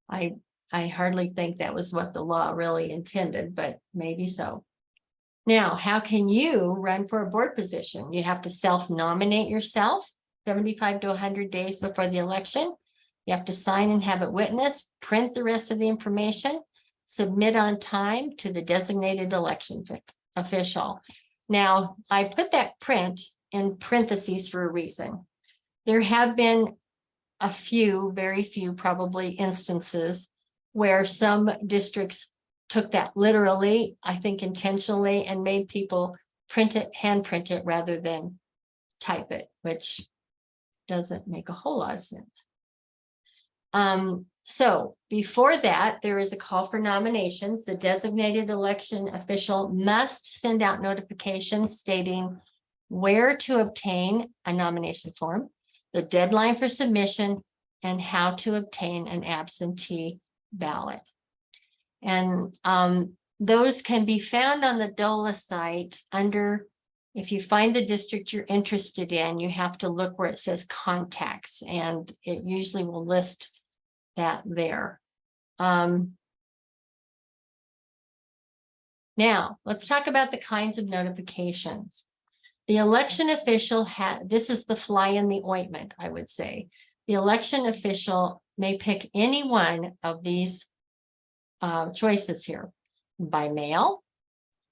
Speaker 3: I hardly think that was what the law really intended, but maybe so. Now, how can you run for a board position? You have to self-nominate yourself 75 to 100 days before the election. You have to sign and have it witnessed, print the rest of the information, submit on time to the designated election official. Now, I put that print in parentheses for a reason. There have been a few, very few probably instances where some districts took that literally, I think intentionally, and made people print it, hand print it rather than type it, which doesn't make a whole lot of sense. So before that, there is a call for nominations. The designated election official must send out notifications stating where to obtain a nomination form, the deadline for submission, and how to obtain an absentee ballot. And those can be found on the DOLA site under, if you find the district you're interested in, you have to look where it says contacts, and it usually will list that there. Now, let's talk about the kinds of notifications. The election official this is the fly in the ointment, I would say. The election official may pick any one of these choices here. By mail,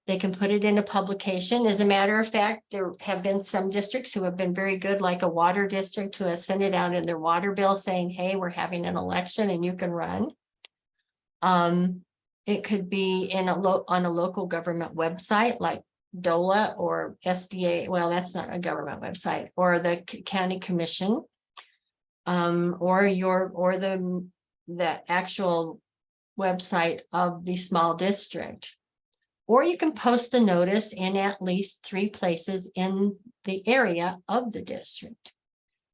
Speaker 3: they can put it in a publication. As a matter of fact, there have been some districts who have been very good, like a water district who has sent it out in their water bill saying, hey, we're having an election and you can run. It could be in on a local government website like DOLA or SDA. Well, that's not a government website, or the county commission, or the actual website of the small district. Or you can post the notice in at least 3 places in the area of the district.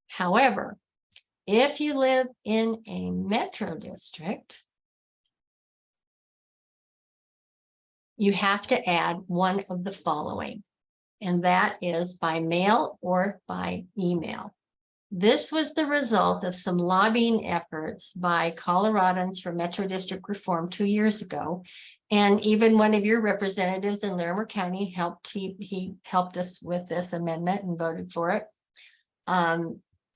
Speaker 3: However, if you live in a metro district, you have to add one of the following, and that is by mail or by email. This was the result of some lobbying efforts by Coloradans for Metro District Reform 2 years ago. And even one of your representatives in Larimer County helped, he helped us with this amendment and voted for it.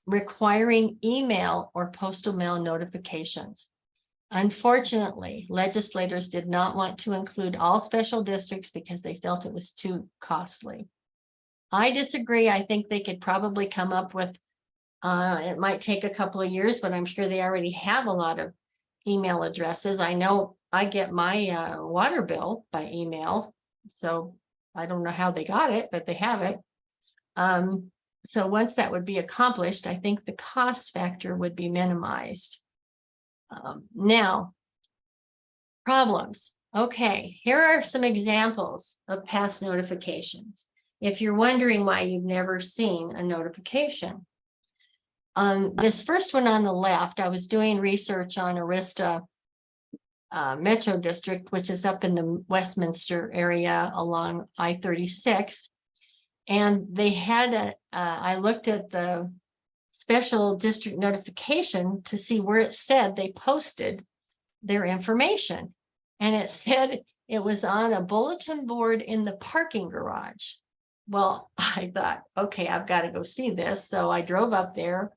Speaker 3: Requiring email or postal mail notifications. Unfortunately, legislators did not want to include all special districts because they felt it was too costly. I disagree. I think they could probably come up with, it might take a couple of years, but I'm sure they already have a lot of email addresses. I know I get my water bill by email, so I don't know how they got it, but they have it. So once that would be accomplished, I think the cost factor would be minimized. Now, problems. Okay, here are some examples of past notifications. If you're wondering why you've never seen a notification. This first one on the left, I was doing research on Arista Metro District, which is up in the Westminster area along I-36. And they had I looked at the special district notification to see where it said they posted their information. And it said it was on a bulletin board in the parking garage. Well, I thought, okay, I've got to go see this. So I drove up there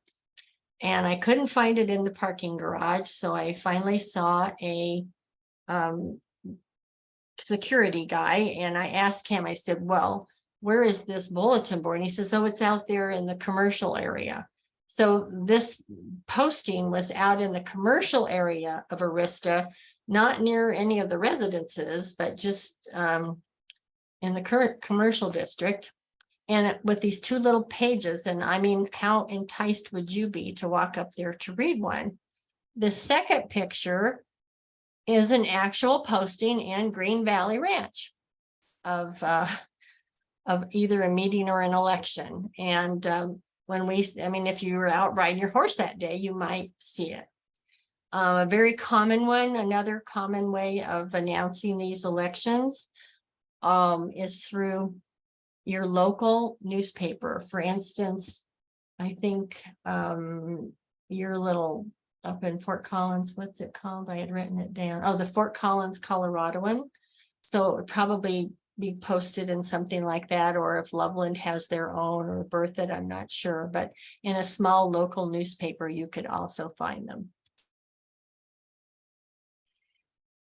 Speaker 3: and I couldn't find it in the parking garage. So I finally saw a security guy and I asked him, I said, well, where is this bulletin board? And he says, oh, it's out there in the commercial area. So this posting was out in the commercial area of Arista, not near any of the residences, but just in the current commercial district. And with these two little pages, and I mean, how enticed would you be to walk up there to read one? The second picture is an actual posting in Green Valley Ranch of either a meeting or an election. And when I mean, if you were out riding your horse that day, you might see it. A very common one, another common way of announcing these elections is through your local newspaper. For instance, I think your little up in Fort Collins, what's it called? I had written it down. Oh, the Fort Collins Coloradoan. So it would probably be posted in something like that, or if Loveland has their own, or Berthoud, I'm not sure, but in a small local newspaper, you could also find them.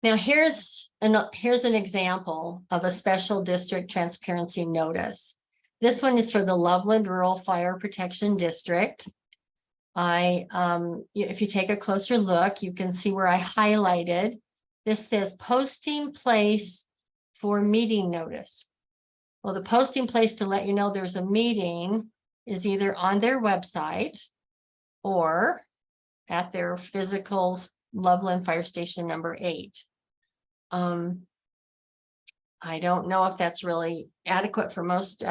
Speaker 3: Now here's an example of a special district transparency notice. This one is for the Loveland Rural Fire Protection District. If you take a closer look, you can see where I highlighted. This says posting place for meeting notice. Well, the posting place to let you know there's a meeting is either on their website or at their physical Loveland Fire Station number 8. I don't know if that's really adequate for most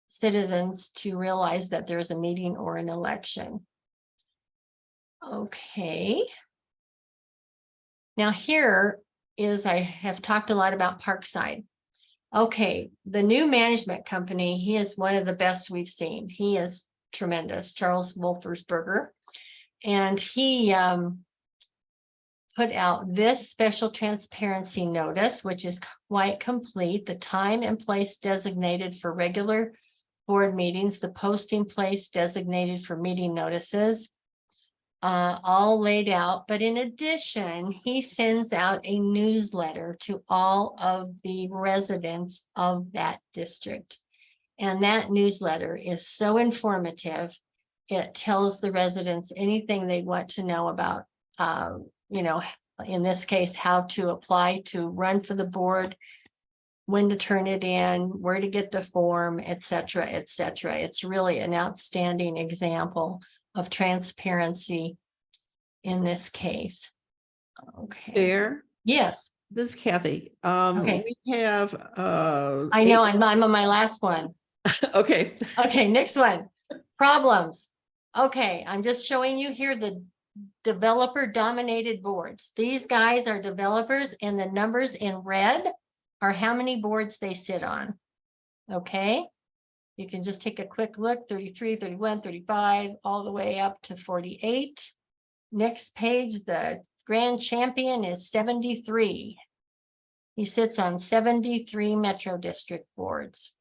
Speaker 3: citizens to realize that there's a meeting or an election. Okay. Now here is, I have talked a lot about Parkside. Okay, the new management company, he is one of the best we've seen. He is tremendous, Charles Wolfersberger. And he put out this special transparency notice, which is quite complete. The time and place designated for regular board meetings, the posting place designated for meeting notices, all laid out. But in addition, he sends out a newsletter to all of the residents of that district. And that newsletter is so informative. It tells the residents anything they want to know about, in this case, how to apply to run for the board, when to turn it in, where to get the form, et cetera, et cetera. It's really an outstanding example of transparency in this case. Okay.
Speaker 2: Fayre,
Speaker 3: Yes.
Speaker 2: this is Kathy.
Speaker 3: Okay.
Speaker 2: We have
Speaker 3: I know I'm on my last one.
Speaker 2: okay.
Speaker 3: Okay, next one. Problems. Okay, I'm just showing you here the developer dominated boards. These guys are developers, and the numbers in red are how many boards they sit on. Okay, you can just take a quick look, 33, 31, 35, all the way up to 48. Next page, the grand champion is 73. He sits on 73 Metro District boards.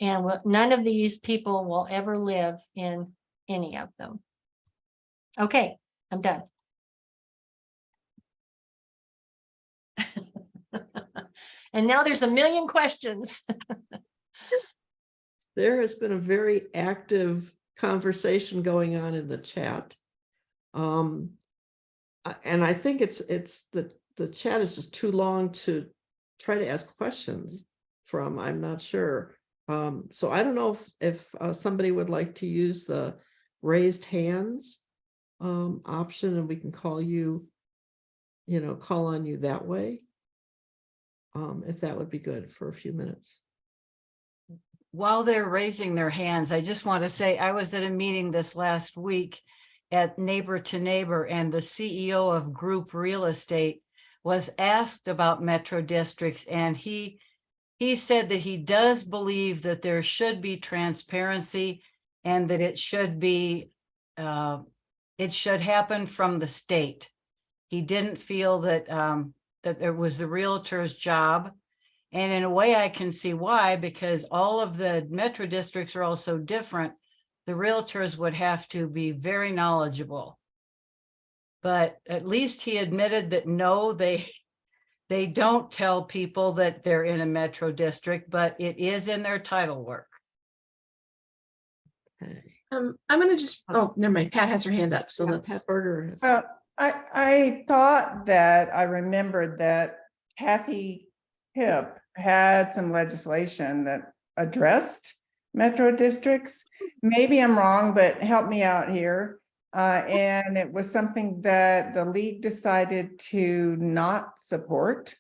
Speaker 3: And none of these people will ever live in any of them. Okay, I'm done. And now there's a million questions.
Speaker 2: There has been a very active conversation going on in the chat. And I think it's the chat is just too long to try to ask questions from. I'm not sure. So I don't know if somebody would like to use the raised hands option, and we can call you, call on you that way. If that would be good for a few minutes.
Speaker 1: While they're raising their hands, I just want to say I was at a meeting this last week at Neighbor to Neighbor, and the CEO of Group Real Estate was asked about Metro districts, and he said that he does believe that there should be transparency and that it should happen from the state. He didn't feel that that it was the realtor's job. And in a way I can see why, because all of the Metro districts are all so different. The realtors would have to be very knowledgeable. But at least he admitted that no, they don't tell people that they're in a Metro district, but it is in their title work.
Speaker 2: Okay.
Speaker 5: I'm gonna just, oh, never mind. Pat has her hand up, so let's.
Speaker 2: Pat Berger has.
Speaker 6: Well, I thought that I remembered that Kathy Hip had some legislation that addressed Metro districts. Maybe I'm wrong, but help me out here. And it was something that the league decided to not support.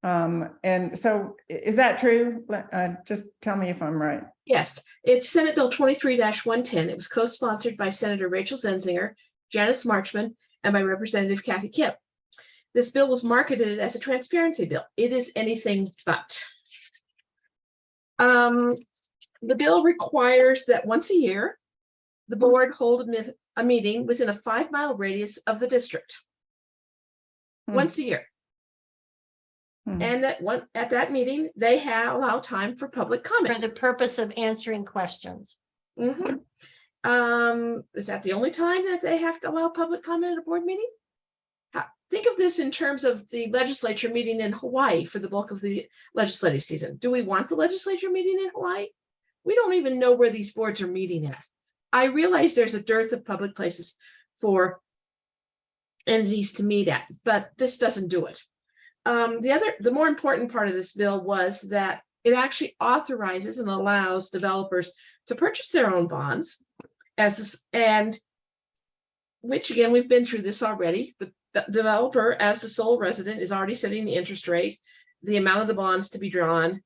Speaker 6: And so is that true? Just tell me if I'm right.
Speaker 5: Yes, it's Senate Bill 23-110. It was co-sponsored by Senator Rachel Zenzinger, Janice Marchman, and by Representative Kathy Kipp. This bill was marketed as a transparency bill. It is anything but. The bill requires that once a year, the board hold a meeting within a 5-mile radius of the district. Once a year. And at that meeting, they allow time for public comment.
Speaker 3: For the purpose of answering questions.
Speaker 5: Is that the only time that they have to allow public comment at a board meeting? Think of this in terms of the legislature meeting in Hawaii for the bulk of the legislative season. Do we want the legislature meeting in Hawaii? We don't even know where these boards are meeting at. I realize there's a dearth of public places for entities to meet at, but this doesn't do it. The more important part of this bill was that it actually authorizes and allows developers to purchase their own bonds, and which again, we've been through this already. The developer, as the sole resident, is already setting the interest rate, the amount of the bonds to be drawn,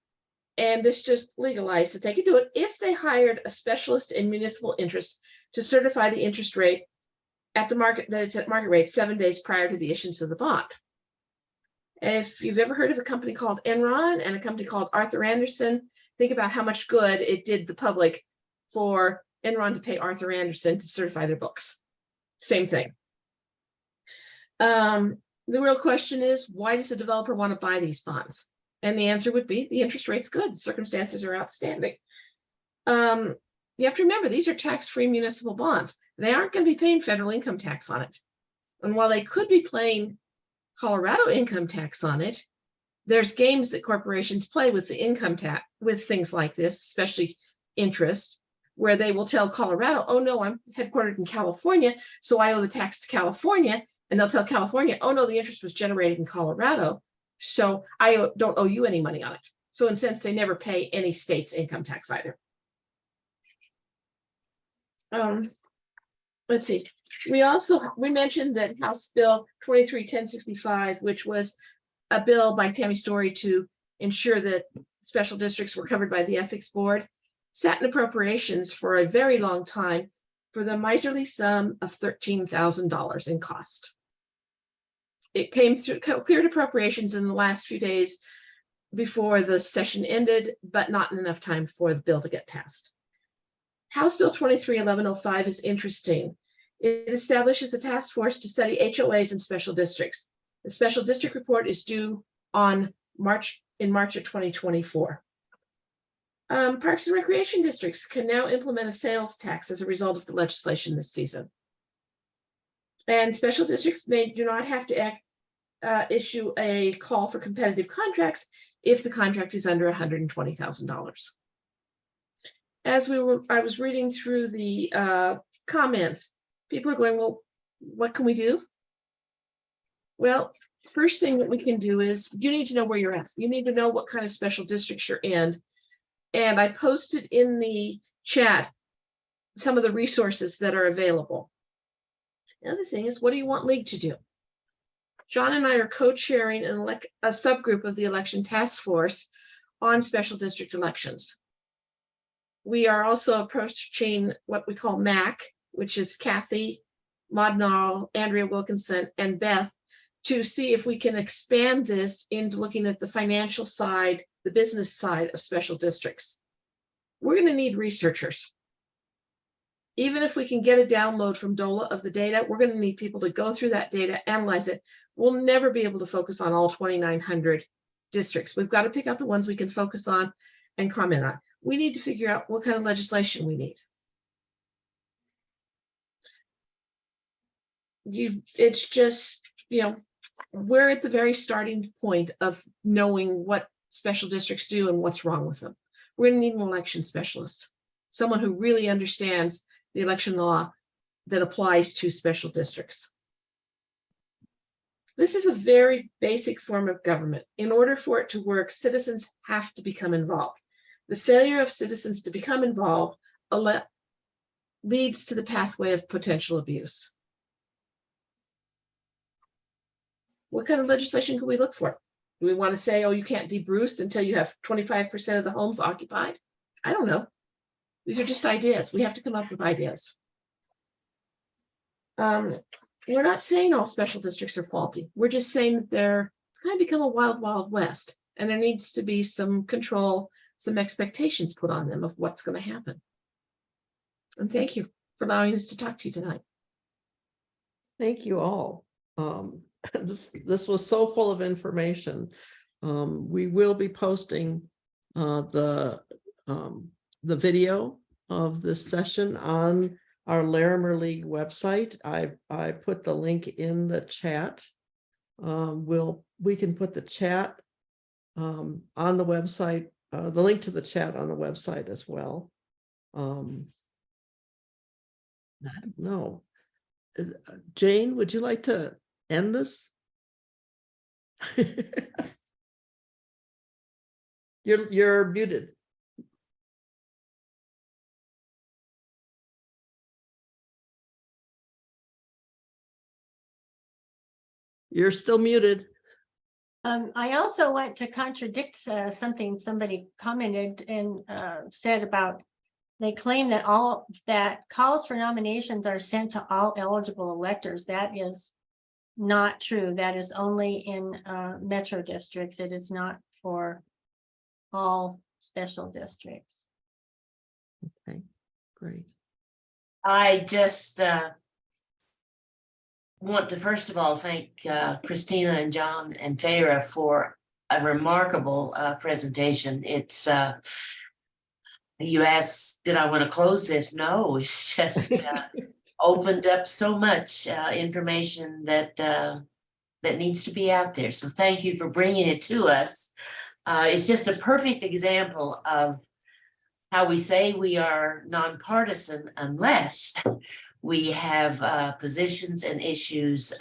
Speaker 5: and this just legalized that they could do it if they hired a specialist in municipal interest to certify the interest rate at the market, that it's at market rate 7 days prior to the issuance of the bond. If you've ever heard of a company called Enron and a company called Arthur Andersen, think about how much good it did the public for Enron to pay Arthur Andersen to certify their books. Same thing. The real question is, why does a developer want to buy these bonds? And the answer would be the interest rate's good. The circumstances are outstanding. You have to remember, these are tax-free municipal bonds. They aren't going to be paying federal income tax on it. And while they could be paying Colorado income tax on it, there's games that corporations play with the income tax, with things like this, especially interest, where they will tell Colorado, oh no, I'm headquartered in California, so I owe the tax to California. And they'll tell California, oh no, the interest was generated in Colorado, so I don't owe you any money on it. So in a sense, they never pay any state's income tax either. Let's see. We mentioned that House Bill 23-1065, which was a bill by Tammy Story to ensure that special districts were covered by the Ethics Board, sat in appropriations for a very long time for the miserly sum of $13,000 in cost. It came through, cleared appropriations in the last few days before the session ended, but not in enough time for the bill to get passed. House Bill 23-1105 is interesting. It establishes a task force to study HOAs and special districts. The special district report is due in March of 2024. Parks and recreation districts can now implement a sales tax as a result of the legislation this season. And special districts do not have to issue a call for competitive contracts if the contract is under $120,000. As I was reading through the comments, people are going, well, what can we do? Well, first thing that we can do is you need to know where you're at. You need to know what kind of special districts you're in. And I posted in the chat some of the resources that are available. The other thing is, what do you want League to do? John and I are co-chairing a subgroup of the election task force on special district elections. We are also approaching what we call MAC, which is Kathy, Maud Nall, Andrea Wilkinson, and Beth, to see if we can expand this into looking at the financial side, the business side of special districts. We're going to need researchers. Even if we can get a download from DOLA of the data, we're going to need people to go through that data, analyze it. We'll never be able to focus on all 2,900 districts. We've got to pick out the ones we can focus on and comment on. We need to figure out what kind of legislation we need. It's just, we're at the very starting point of knowing what special districts do and what's wrong with them. We're going to need an election specialist, someone who really understands the election law that applies to special districts. This is a very basic form of government. In order for it to work, citizens have to become involved. The failure of citizens to become involved leads to the pathway of potential abuse. What kind of legislation can we look for? Do we want to say, oh, you can't debruce until you have 25% of the homes occupied? I don't know. These are just ideas. We have to come up with ideas. We're not saying all special districts are faulty. We're just saying that it's kind of become a wild, wild west, and there needs to be some control, some expectations put on them of what's going to happen. And thank you for allowing us to talk to you tonight.
Speaker 2: Thank you all. This was so full of information. We will be posting the video of this session on our Larimer League website. I put the link in the chat. We can put the chat on the website, the link to the chat on the website as well. I don't know. Jane, would you like to end this? You're muted. You're still muted.
Speaker 3: I also want to contradict something somebody commented and said about, they claim that calls for nominations are sent to all eligible electors. That is not true. That is only in metro districts. It is not for all special districts.
Speaker 2: Okay, great.
Speaker 7: I just want to first of all thank Christina and John and Fayre for a remarkable presentation. It's you asked, did I want to close this? No, it's just opened up so much information that needs to be out there. So thank you for bringing it to us. It's just a perfect example of how we say we are nonpartisan unless we have positions and issues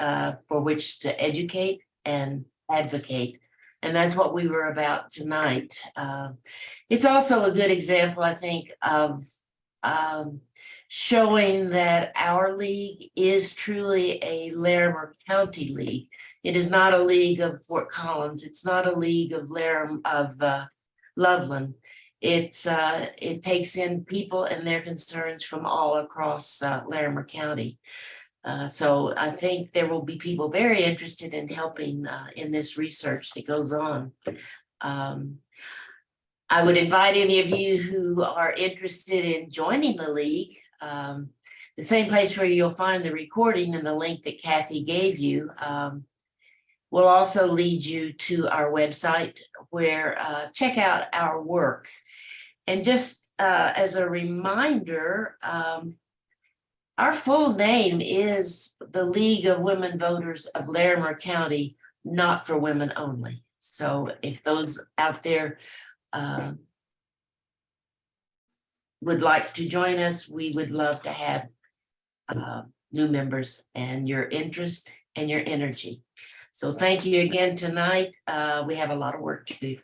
Speaker 7: for which to educate and advocate. And that's what we were about tonight. It's also a good example, I think, of showing that our league is truly a Larimer County league. It is not a league of Fort Collins. It's not a league of Loveland. It takes in people and their concerns from all across Larimer County. So I think there will be people very interested in helping in this research that goes on. I would invite any of you who are interested in joining the league. The same place where you'll find the recording and the link that Kathy gave you will also lead you to our website where check out our work. And just as a reminder, our full name is the League of Women Voters of Larimer County, not for women only. So if those out there would like to join us, we would love to have new members and your interest and your energy. So thank you again tonight. We have a lot of work to do.